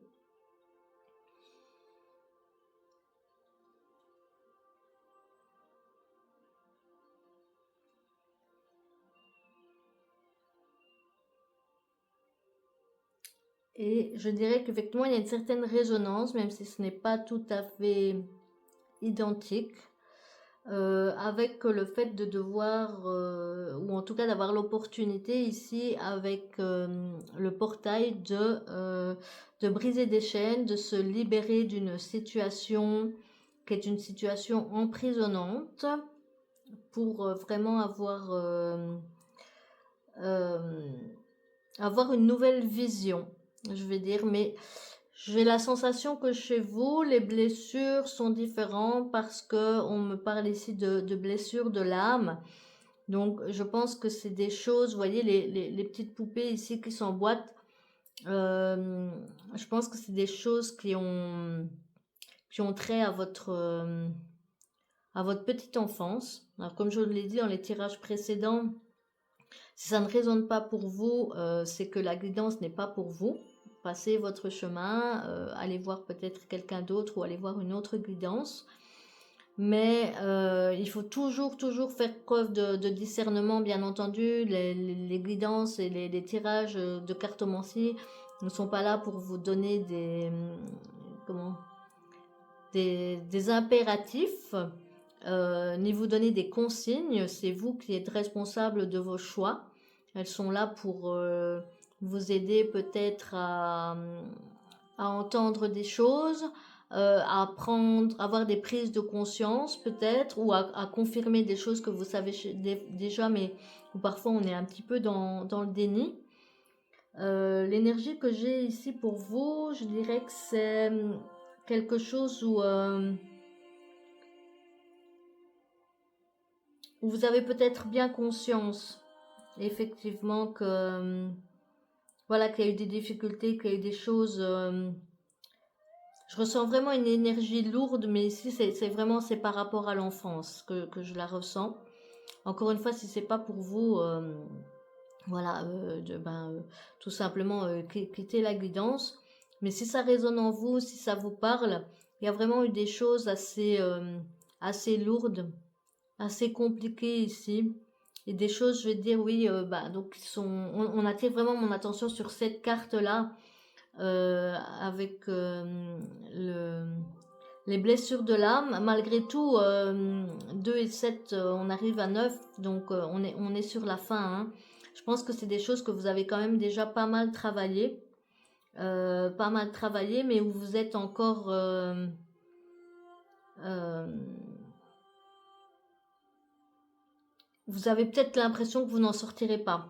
Et je dirais qu'effectivement, il y a une certaine résonance, même si ce n'est pas tout à fait identique, avec le fait de devoir, ou en tout cas d'avoir l'opportunité ici avec le portail de briser des chaînes, de se libérer d'une situation qui est une situation emprisonnante pour vraiment euh, avoir une nouvelle vision, je vais dire. Mais j'ai la sensation que chez vous, les blessures sont différentes parce que on me parle ici de blessures de l'âme. Donc, je pense que c'est des choses, vous voyez, les petites poupées ici qui s'emboîtent. Je pense que c'est des choses qui ont trait à votre petite enfance. Alors, comme je l'ai dit dans les tirages précédents, si ça ne résonne pas pour vous, c'est que la guidance n'est pas pour vous. Passez votre chemin, allez voir peut-être quelqu'un d'autre ou allez voir une autre guidance. Mais il faut toujours faire preuve de discernement, bien entendu. Les guidances et les tirages de cartomancie ne sont pas là pour vous donner des impératifs, ni vous donner des consignes. C'est vous qui êtes responsable de vos choix. Elles sont là pour vous aider peut-être à entendre des choses, à avoir des prises de conscience peut-être, ou à confirmer des choses que vous savez déjà, mais où parfois on est un petit peu dans le déni. L'énergie que j'ai ici pour vous, je dirais que c'est quelque chose où vous avez peut-être bien conscience, effectivement, que voilà, qu'il y a eu des difficultés, qu'il y a eu des choses. Je ressens vraiment une énergie lourde, mais ici, c'est par rapport à l'enfance que je la ressens. Encore une fois, si c'est pas pour vous, voilà, tout simplement quitter la guidance. Mais si ça résonne en vous, si ça vous parle, il y a vraiment eu des choses assez lourdes, assez compliquées ici. Et des choses, je vais dire, oui, donc on attire vraiment mon attention sur cette carte-là, avec les blessures de l'âme. Malgré tout, 2 et 7, on arrive à 9, donc on est sur la fin, hein. Je pense que c'est des choses que vous avez quand même déjà pas mal travaillé, mais où vous êtes encore... vous avez peut-être l'impression que vous n'en sortirez pas.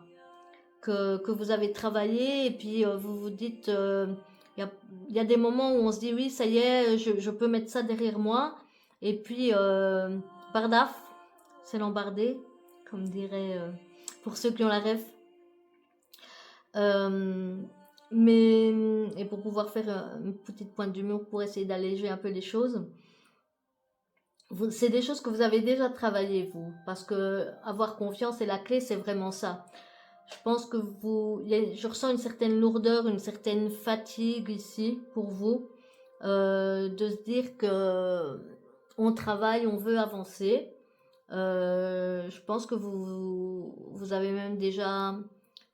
Que vous avez travaillé, et puis vous vous dites, il y a des moments où on se dit oui, ça y est, je peux mettre ça derrière moi, et puis bardaf, c'est l'embardé, comme dirait pour ceux qui ont la ref. Mais et pour pouvoir faire une petite pointe d'humour pour essayer d'alléger un peu les choses, c'est des choses que vous avez déjà travaillé, vous, parce que avoir confiance est la clé, c'est vraiment ça. Je pense que je ressens une certaine lourdeur, une certaine fatigue ici pour vous, de se dire que on travaille, on veut avancer. Je pense que vous avez même déjà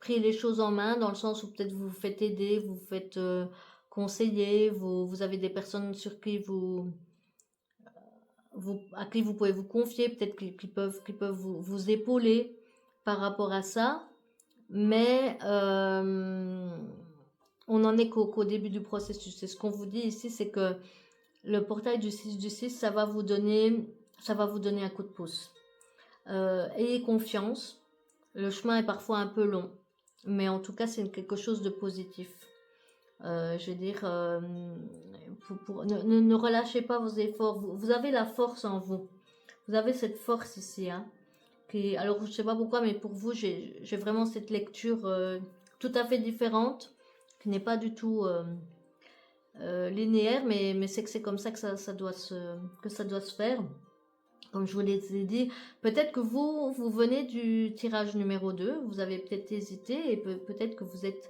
pris les choses en main, dans le sens où peut-être vous vous faites aider, vous vous faites conseiller, vous avez des personnes sur qui à qui vous pouvez vous confier, peut-être qui peuvent vous épauler par rapport à ça. Mais on n'en est qu'au début du processus. C'est ce qu'on vous dit ici, c'est que le portail du 6 du 6, ça va vous donner un coup de pouce. Ayez confiance. Le chemin est parfois un peu long, mais en tout cas, c'est quelque chose de positif. Je veux dire, ne relâchez pas vos efforts. Vous avez la force en vous. Vous avez cette force ici, hein. Alors, je ne sais pas pourquoi, mais pour vous, j'ai vraiment cette lecture tout à fait différente, qui n'est pas du tout linéaire, mais c'est que c'est comme ça que ça doit se faire. Comme je vous l'ai dit, peut-être que vous venez du tirage numéro 2, vous avez peut-être hésité, et peut-être que vous êtes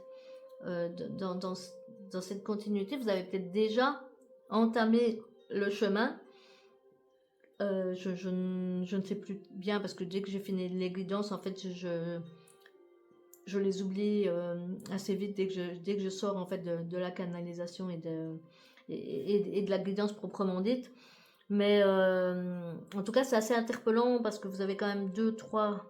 dans cette continuité, vous avez peut-être déjà entamé le chemin. Je ne sais plus bien, parce que dès que j'ai fini les guidances, en fait, je les oublie assez vite dès que je sors en fait de la canalisation et de la guidance proprement dite. Mais en tout cas, c'est assez interpellant parce que vous avez quand même 2, 3,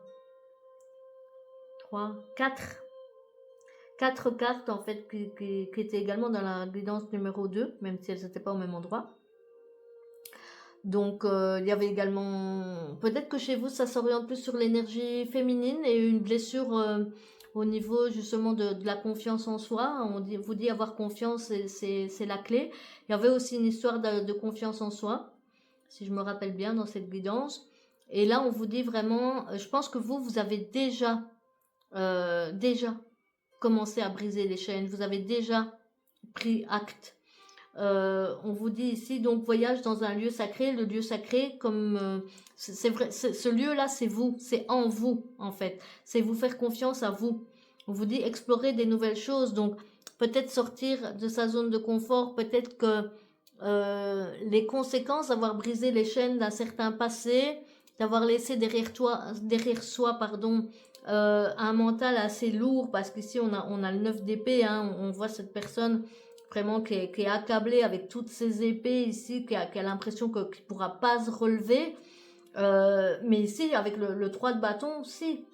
4 cartes en fait qui étaient également dans la guidance numéro 2, même si elles n'étaient pas au même endroit. Donc il y avait également, peut-être que chez vous ça s'oriente plus sur l'énergie féminine et une blessure au niveau justement de la confiance en soi. Vous dit avoir confiance, c'est la clé. Il y avait aussi une histoire de confiance en soi, si je me rappelle bien dans cette guidance. Et là on vous dit vraiment, je pense que vous avez déjà commencé à briser les chaînes, vous avez déjà pris acte. On vous dit ici, donc voyage dans un lieu sacré. Le lieu sacré, comme c'est vrai, ce lieu-là, c'est vous, c'est en vous en fait. C'est vous faire confiance à vous. On vous dit explorer des nouvelles choses, donc peut-être sortir de sa zone de confort, peut-être que les conséquences d'avoir brisé les chaînes d'un certain passé, d'avoir laissé derrière soi, pardon, un mental assez lourd, parce qu'ici on a le 9 d'épée, hein, on voit cette personne vraiment qui est accablée avec toutes ces épées ici, qui a l'impression qu'il ne pourra pas se relever. Mais ici, avec le 3 de bâton, si,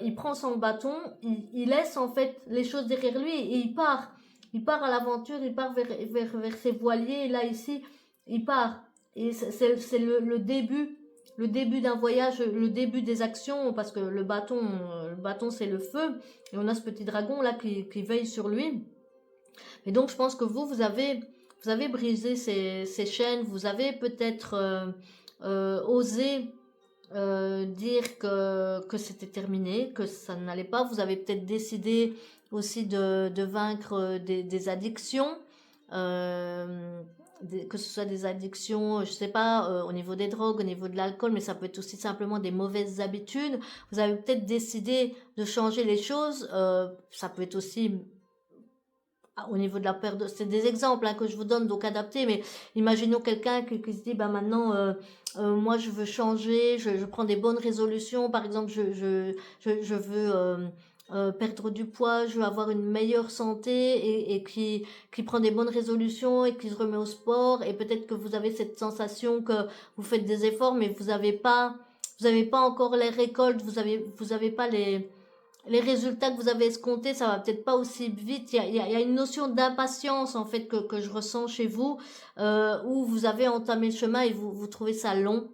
il prend son bâton, il laisse en fait les choses derrière lui et il part. Il part à l'aventure, il part vers ses voiliers, et là ici, il part. Et c'est le début d'un voyage, le début des actions, parce que le bâton c'est le feu, et on a ce petit dragon là qui veille sur lui. Et donc je pense que vous avez brisé ces chaînes, vous avez peut-être osé dire que c'était terminé, que ça n'allait pas. Vous avez peut-être décidé aussi de vaincre des addictions, que ce soit des addictions, je sais pas, au niveau des drogues, au niveau de l'alcool, mais ça peut être aussi simplement des mauvaises habitudes. Vous avez peut-être décidé de changer les choses. Ça peut être aussi au niveau de la perte, c'est des exemples que je vous donne, donc adaptés, mais imaginons quelqu'un qui se dit, bah maintenant, moi je veux changer, je prends des bonnes résolutions, par exemple, je veux perdre du poids, je veux avoir une meilleure santé, et qui prend des bonnes résolutions et qui se remet au sport, et peut-être que vous avez cette sensation que vous faites des efforts, mais vous avez pas encore les récoltes, vous avez pas les résultats que vous avez escomptés, ça va peut-être pas aussi vite. Il y a une notion d'impatience en fait que je ressens chez vous, où vous avez entamé le chemin et vous trouvez ça long.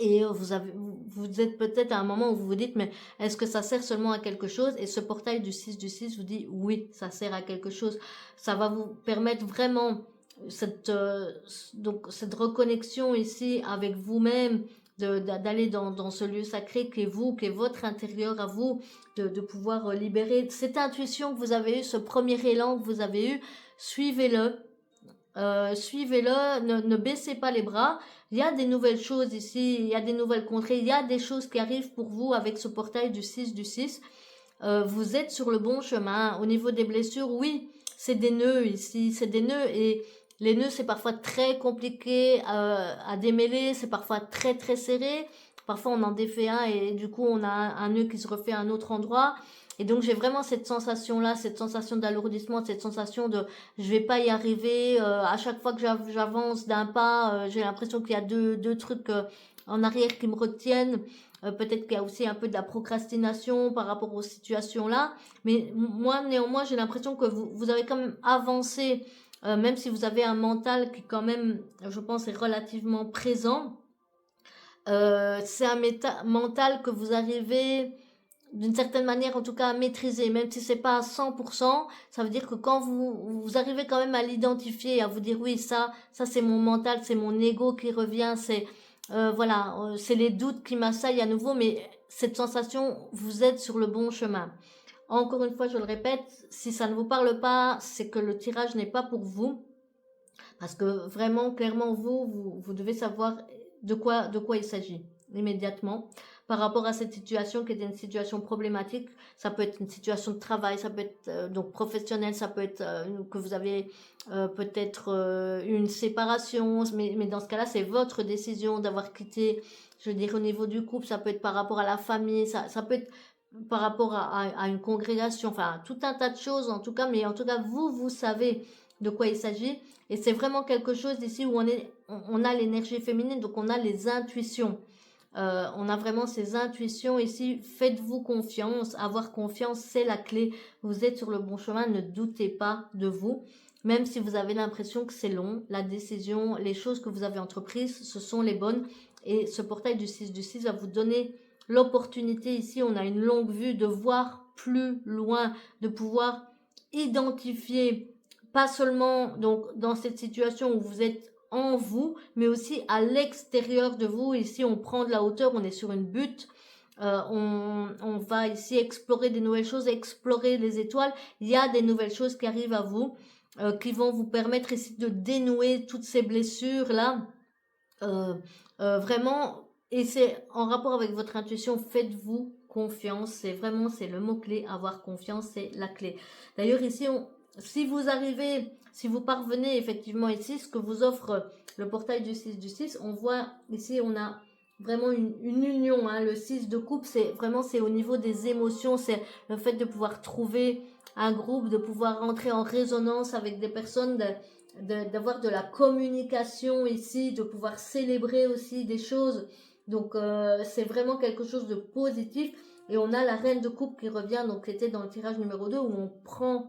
Et vous êtes peut-être à un moment où vous vous dites, mais est-ce que ça sert seulement à quelque chose? Et ce portail du 6 vous dit, oui, ça sert à quelque chose. Ça va vous permettre vraiment donc cette reconnexion ici avec vous-même, d'aller dans ce lieu sacré qui est vous, qui est votre intérieur à vous, de pouvoir libérer cette intuition que vous avez eue, ce premier élan que vous avez eu. Suivez-le. Suivez-le, ne baissez pas les bras. Il y a des nouvelles choses ici, il y a des nouvelles contrées, il y a des choses qui arrivent pour vous avec ce portail du 6. Vous êtes sur le bon chemin. Au niveau des blessures, oui, c'est des nœuds ici, c'est des nœuds, et les nœuds c'est parfois très compliqué à démêler, c'est parfois très très serré. Parfois on en défait un et du coup on a un nœud qui se refait à un autre endroit. Et donc j'ai vraiment cette sensation-là, cette sensation d'alourdissement, cette sensation de je vais pas y arriver. À chaque fois que j'avance d'un pas, j'ai l'impression qu'il y a deux trucs en arrière qui me retiennent. Peut-être qu'il y a aussi un peu de la procrastination par rapport aux situations-là. Mais moi, néanmoins, j'ai l'impression que vous avez quand même avancé, même si vous avez un mental qui quand même, je pense, est relativement présent. C'est un mental que vous arrivez d'une certaine manière en tout cas à maîtriser, même si c'est pas à 100%, ça veut dire que quand vous arrivez quand même à l'identifier, à vous dire oui, ça c'est mon mental, c'est mon ego qui revient, c'est voilà, c'est les doutes qui m'assaillent à nouveau, mais cette sensation vous aide sur le bon chemin. Encore une fois, je le répète, si ça ne vous parle pas, c'est que le tirage n'est pas pour vous, parce que vraiment, clairement, vous devez savoir de quoi il s'agit immédiatement par rapport à cette situation qui était une situation problématique. Ça peut être une situation de travail, ça peut être donc professionnelle, ça peut être que vous avez peut-être une séparation, mais dans ce cas-là, c'est votre décision d'avoir quitté. Je veux dire, au niveau du couple, ça peut être par rapport à la famille, ça peut être par rapport à une congrégation, enfin tout un tas de choses en tout cas, mais en tout cas vous savez de quoi il s'agit et c'est vraiment quelque chose ici où on a l'énergie féminine, donc on a les intuitions. On a vraiment ces intuitions ici, faites-vous confiance, avoir confiance c'est la clé, vous êtes sur le bon chemin, ne doutez pas de vous, même si vous avez l'impression que c'est long, la décision, les choses que vous avez entreprises, ce sont les bonnes et ce portail du 6 du 6 va vous donner l'opportunité ici, on a une longue vue de voir plus loin, de pouvoir identifier, pas seulement donc dans cette situation où vous êtes en vous, mais aussi à l'extérieur de vous. Ici, on prend de la hauteur, on est sur une butte. On va ici explorer des nouvelles choses, explorer les étoiles. Il y a des nouvelles choses qui arrivent à vous, qui vont vous permettre ici de dénouer toutes ces blessures-là. Vraiment, et c'est en rapport avec votre intuition, faites-vous confiance. C'est vraiment, c'est le mot-clé, avoir confiance, c'est la clé. D'ailleurs, ici, si vous arrivez, si vous parvenez effectivement ici, ce que vous offre le portail du 6 du 6, on voit ici, on a vraiment une union, hein. Le 6 de coupe, c'est vraiment, c'est au niveau des émotions, c'est le fait de pouvoir trouver un groupe, de pouvoir entrer en résonance avec des personnes, d'avoir de la communication ici, de pouvoir célébrer aussi des choses. Donc c'est vraiment quelque chose de positif. Et on a la reine de coupe qui revient, donc qui était dans le tirage numéro 2, où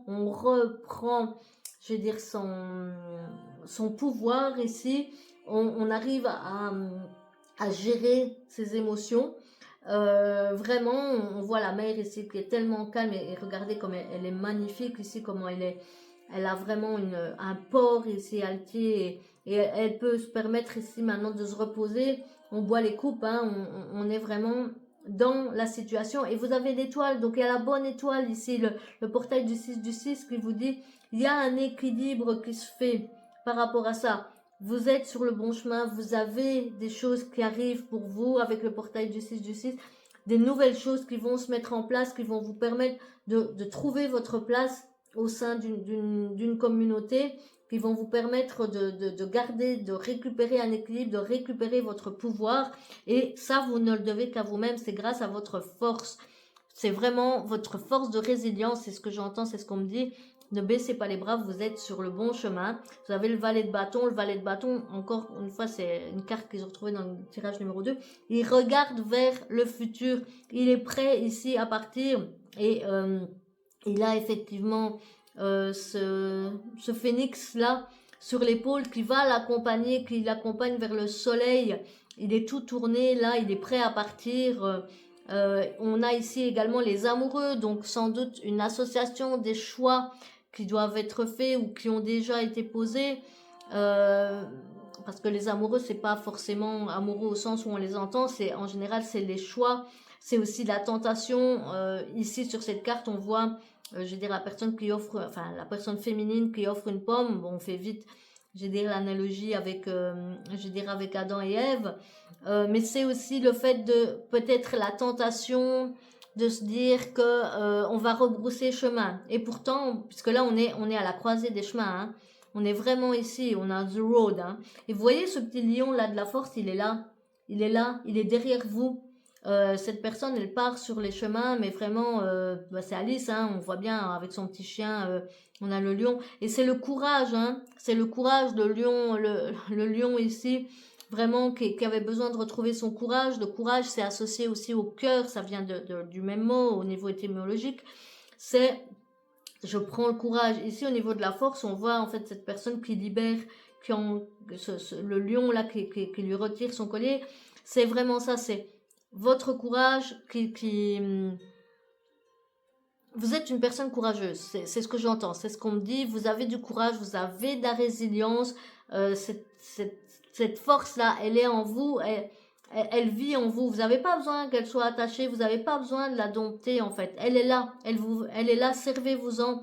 on reprend, je vais dire, son pouvoir ici. On arrive à gérer ses émotions. Vraiment, on voit la mère ici qui est tellement calme et regardez comme elle est magnifique ici, comment elle a vraiment un port ici altier et elle peut se permettre ici maintenant de se reposer. On boit les coupes, hein, on est vraiment dans la situation et vous avez l'étoile, donc il y a la bonne étoile ici, le portail du 6 du 6 qui vous dit il y a un équilibre qui se fait par rapport à ça. Vous êtes sur le bon chemin, vous avez des choses qui arrivent pour vous avec le portail du 6 du 6, des nouvelles choses qui vont se mettre en place, qui vont vous permettre de trouver votre place au sein d'une communauté, qui vont vous permettre de garder, de récupérer un équilibre, de récupérer votre pouvoir. Et ça, vous ne le devez qu'à vous-même, c'est grâce à votre force. C'est vraiment votre force de résilience, c'est ce que j'entends, c'est ce qu'on me dit. Ne baissez pas les bras, vous êtes sur le bon chemin. Vous avez le valet de bâton. Le valet de bâton, encore une fois, c'est une carte qu'ils ont retrouvée dans le tirage numéro 2. Il regarde vers le futur. Il est prêt ici à partir. Et il a effectivement ce phénix-là sur l'épaule qui va l'accompagner, qui l'accompagne vers le soleil. Il est tout tourné là, il est prêt à partir. On a ici également les amoureux, donc sans doute une association des choix qui doivent être faits ou qui ont déjà été posés. Parce que les amoureux, c'est pas forcément amoureux au sens où on les entend, c'est en général c'est les choix, c'est aussi la tentation. Ici sur cette carte, on voit, je veux dire la personne qui offre, enfin la personne féminine qui offre une pomme. Bon, on fait vite, je veux dire l'analogie avec, je veux dire avec Adam et Ève. Mais c'est aussi le fait de peut-être la tentation de se dire que on va rebrousser chemin. Et pourtant, puisque là on est à la croisée des chemins, hein, on est vraiment ici, on a the road. Hein. Et vous voyez ce petit lion là de la force, il est là, il est là, il est derrière vous. Cette personne, elle part sur les chemins, mais vraiment, bah c'est Alice, hein, on voit bien avec son petit chien, on a le lion. Et c'est le courage, hein, c'est le courage de lion, le lion ici, vraiment qui avait besoin de retrouver son courage. Le courage, c'est associé aussi au cœur, ça vient du même mot au niveau étymologique. C'est je prends le courage. Ici, au niveau de la force, on voit en fait cette personne qui libère, le lion là qui lui retire son collier. C'est vraiment ça, c'est votre courage vous êtes une personne courageuse, c'est ce que j'entends, c'est ce qu'on me dit, vous avez du courage, vous avez de la résilience, cette force-là, elle est en vous, elle vit en vous, vous n'avez pas besoin qu'elle soit attachée, vous n'avez pas besoin de la dompter en fait, elle est là, elle est là, servez-vous-en,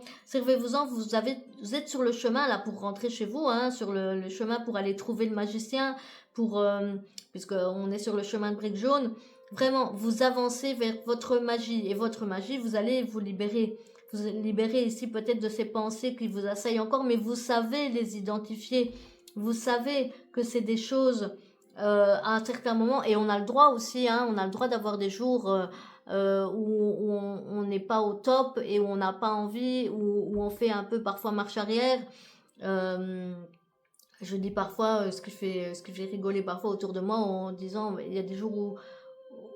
vous êtes sur le chemin là pour rentrer chez vous, hein, sur le chemin pour aller trouver le magicien, puisqu'on est sur le chemin de briques jaunes. Vraiment, vous avancez vers votre magie. Et votre magie, vous allez vous libérer. Vous libérer ici peut-être de ces pensées qui vous assaillent encore, mais vous savez les identifier. Vous savez que c'est des choses à un certain moment. Et on a le droit aussi, hein, on a le droit d'avoir des jours où on n'est pas au top et où on n'a pas envie, où on fait un peu parfois marche arrière. Euh, je dis parfois ce qui fait rigoler parfois autour de moi en disant il y a des jours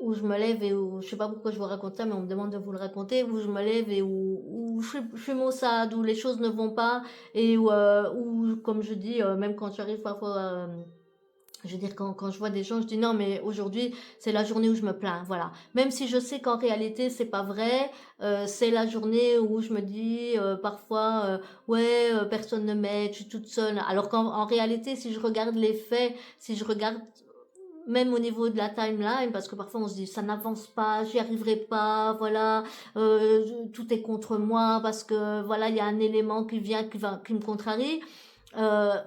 où je me lève et où je sais pas pourquoi je vous raconte ça mais on me demande de vous le raconter où je me lève et où je suis maussade où les choses ne vont pas et où comme je dis même quand j'arrive parfois je veux dire, quand je vois des gens, je dis non, mais aujourd'hui, c'est la journée où je me plains, voilà. Même si je sais qu'en réalité, c'est pas vrai, c'est la journée où je me dis parfois, ouais, personne ne m'aide, je suis toute seule. Alors qu'en réalité, si je regarde les faits, si je regarde même au niveau de la timeline, parce que parfois on se dit ça n'avance pas, j'y arriverai pas, voilà, tout est contre moi parce que voilà, il y a un élément qui vient, qui me contrarie.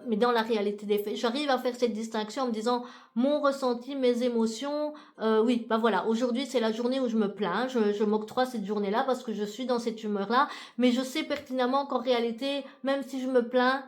Mais dans la réalité des faits, j'arrive à faire cette distinction en me disant mon ressenti, mes émotions, oui, bah voilà, aujourd'hui c'est la journée où je me plains, je m'octroie cette journée-là parce que je suis dans cette humeur-là, mais je sais pertinemment qu'en réalité, même si je me plains,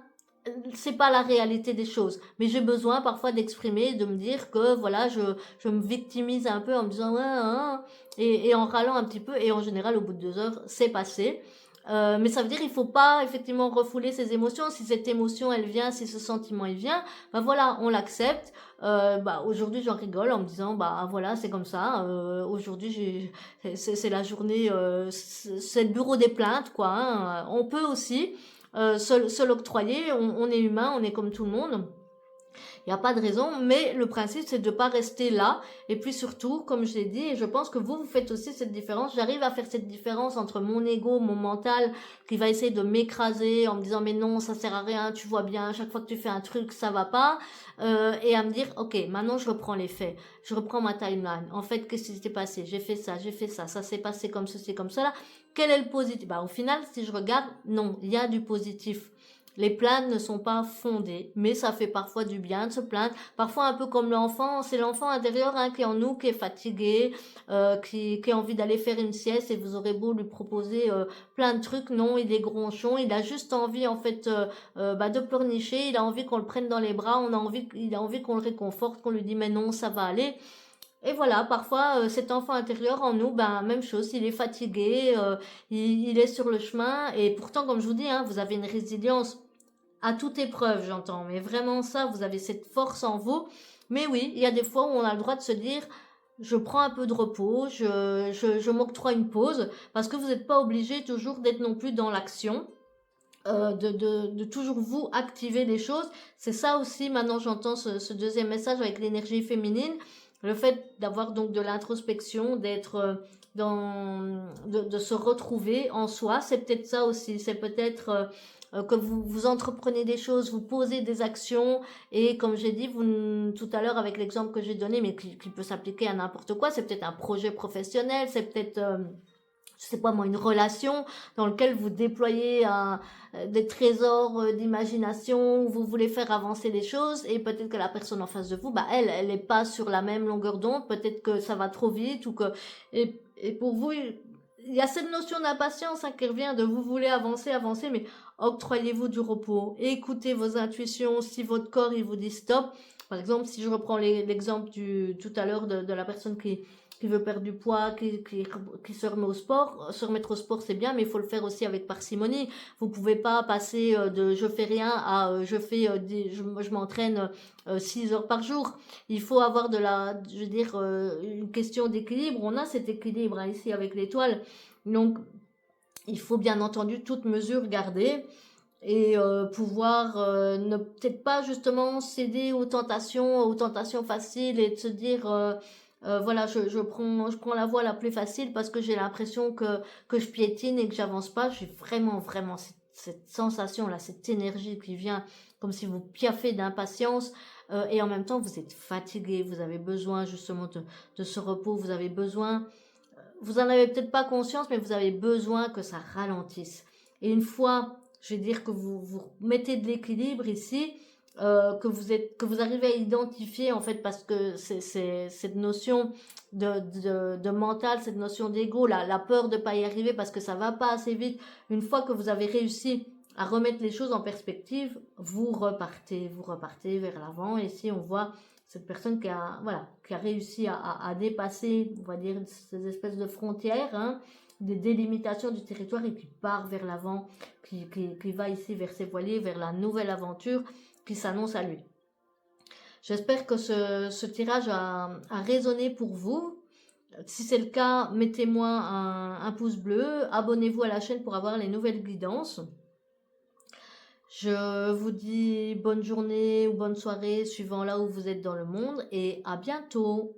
c'est pas la réalité des choses, mais j'ai besoin parfois d'exprimer, de me dire que voilà, je me victimise un peu en me disant ouais, hein, et en râlant un petit peu, et en général au bout de 2 heures, c'est passé. Mais ça veut dire il faut pas effectivement refouler ses émotions. Si cette émotion elle vient, si ce sentiment il vient, bah voilà, on l'accepte. Bah aujourd'hui j'en rigole en me disant bah voilà c'est comme ça. Aujourd'hui c'est la journée, c'est le bureau des plaintes quoi. Hein. On peut aussi se l'octroyer. On est humain, on est comme tout le monde. Il n'y a pas de raison, mais le principe, c'est de ne pas rester là. Et puis surtout, comme je l'ai dit, et je pense que vous faites aussi cette différence, j'arrive à faire cette différence entre mon ego, mon mental, qui va essayer de m'écraser en me disant, mais non, ça sert à rien, tu vois bien, chaque fois que tu fais un truc, ça va pas. Et à me dire, ok, maintenant je reprends les faits, je reprends ma timeline. En fait, qu'est-ce qui s'est passé? J'ai fait ça, ça s'est passé comme ceci, comme cela. Quel est le positif? Bah, au final, si je regarde, non, il y a du positif. Les plaintes ne sont pas fondées, mais ça fait parfois du bien de se plaindre. Parfois un peu comme l'enfant, c'est l'enfant intérieur hein, qui est en nous, qui est fatigué, qui a envie d'aller faire une sieste et vous aurez beau lui proposer plein de trucs, non, il est gronchon, il a juste envie en fait bah, de pleurnicher, il a envie qu'on le prenne dans les bras, il a envie qu'on le réconforte, qu'on lui dit mais non, ça va aller. Et voilà, parfois cet enfant intérieur en nous, ben même chose, il est fatigué, il est sur le chemin et pourtant comme je vous dis, hein, vous avez une résilience à toute épreuve, j'entends. Mais vraiment ça, vous avez cette force en vous. Mais oui, il y a des fois où on a le droit de se dire, je prends un peu de repos, je m'octroie une pause, parce que vous n'êtes pas obligé toujours d'être non plus dans l'action. De toujours vous activer les choses. C'est ça aussi, maintenant j'entends ce deuxième message avec l'énergie féminine, le fait d'avoir donc de l'introspection, d'être de se retrouver en soi, c'est peut-être ça aussi, c'est peut-être que vous entreprenez des choses, vous posez des actions et comme j'ai dit tout à l'heure avec l'exemple que j'ai donné mais qui peut s'appliquer à n'importe quoi, c'est peut-être un projet professionnel, c'est peut-être je sais pas moi, une relation dans laquelle vous déployez des trésors d'imagination, où vous voulez faire avancer les choses et peut-être que la personne en face de vous, bah elle est pas sur la même longueur d'onde, peut-être que ça va trop vite ou que et pour vous il y a cette notion d'impatience hein, qui revient de vous voulez avancer, mais octroyez-vous du repos, écoutez vos intuitions, si votre corps il vous dit stop. Par exemple, si je reprends l'exemple du tout à l'heure de la personne qui veut perdre du poids, qui se remet au sport. Se remettre au sport, c'est bien, mais il faut le faire aussi avec parcimonie. Vous pouvez pas passer de je fais rien à je m'entraîne 6 heures par jour. Il faut avoir je veux dire, une question d'équilibre. On a cet équilibre hein, ici avec l'étoile. Donc, il faut bien entendu toute mesure garder et pouvoir ne peut-être pas justement céder aux tentations faciles et de se dire voilà je prends la voie la plus facile parce que j'ai l'impression que je piétine et que j'avance pas. J'ai vraiment cette sensation là, cette énergie qui vient comme si vous piaffez d'impatience et en même temps vous êtes fatigué, vous avez besoin justement de ce repos, vous avez besoin, vous en avez peut-être pas conscience mais vous avez besoin que ça ralentisse. Et une fois je vais dire que vous mettez de l'équilibre ici, que vous arrivez à identifier en fait parce que c'est cette notion de mental, cette notion d'ego, la peur de pas y arriver parce que ça va pas assez vite. Une fois que vous avez réussi à remettre les choses en perspective, vous repartez vers l'avant et ici on voit cette personne voilà, qui a réussi à dépasser, on va dire, ces espèces de frontières, hein, des délimitations du territoire et qui part vers l'avant, qui va ici vers ses voiliers, vers la nouvelle aventure qui s'annonce à lui. J'espère que ce tirage a résonné pour vous. Si c'est le cas, mettez-moi un pouce bleu, abonnez-vous à la chaîne pour avoir les nouvelles guidances. Je vous dis bonne journée ou bonne soirée suivant là où vous êtes dans le monde et à bientôt.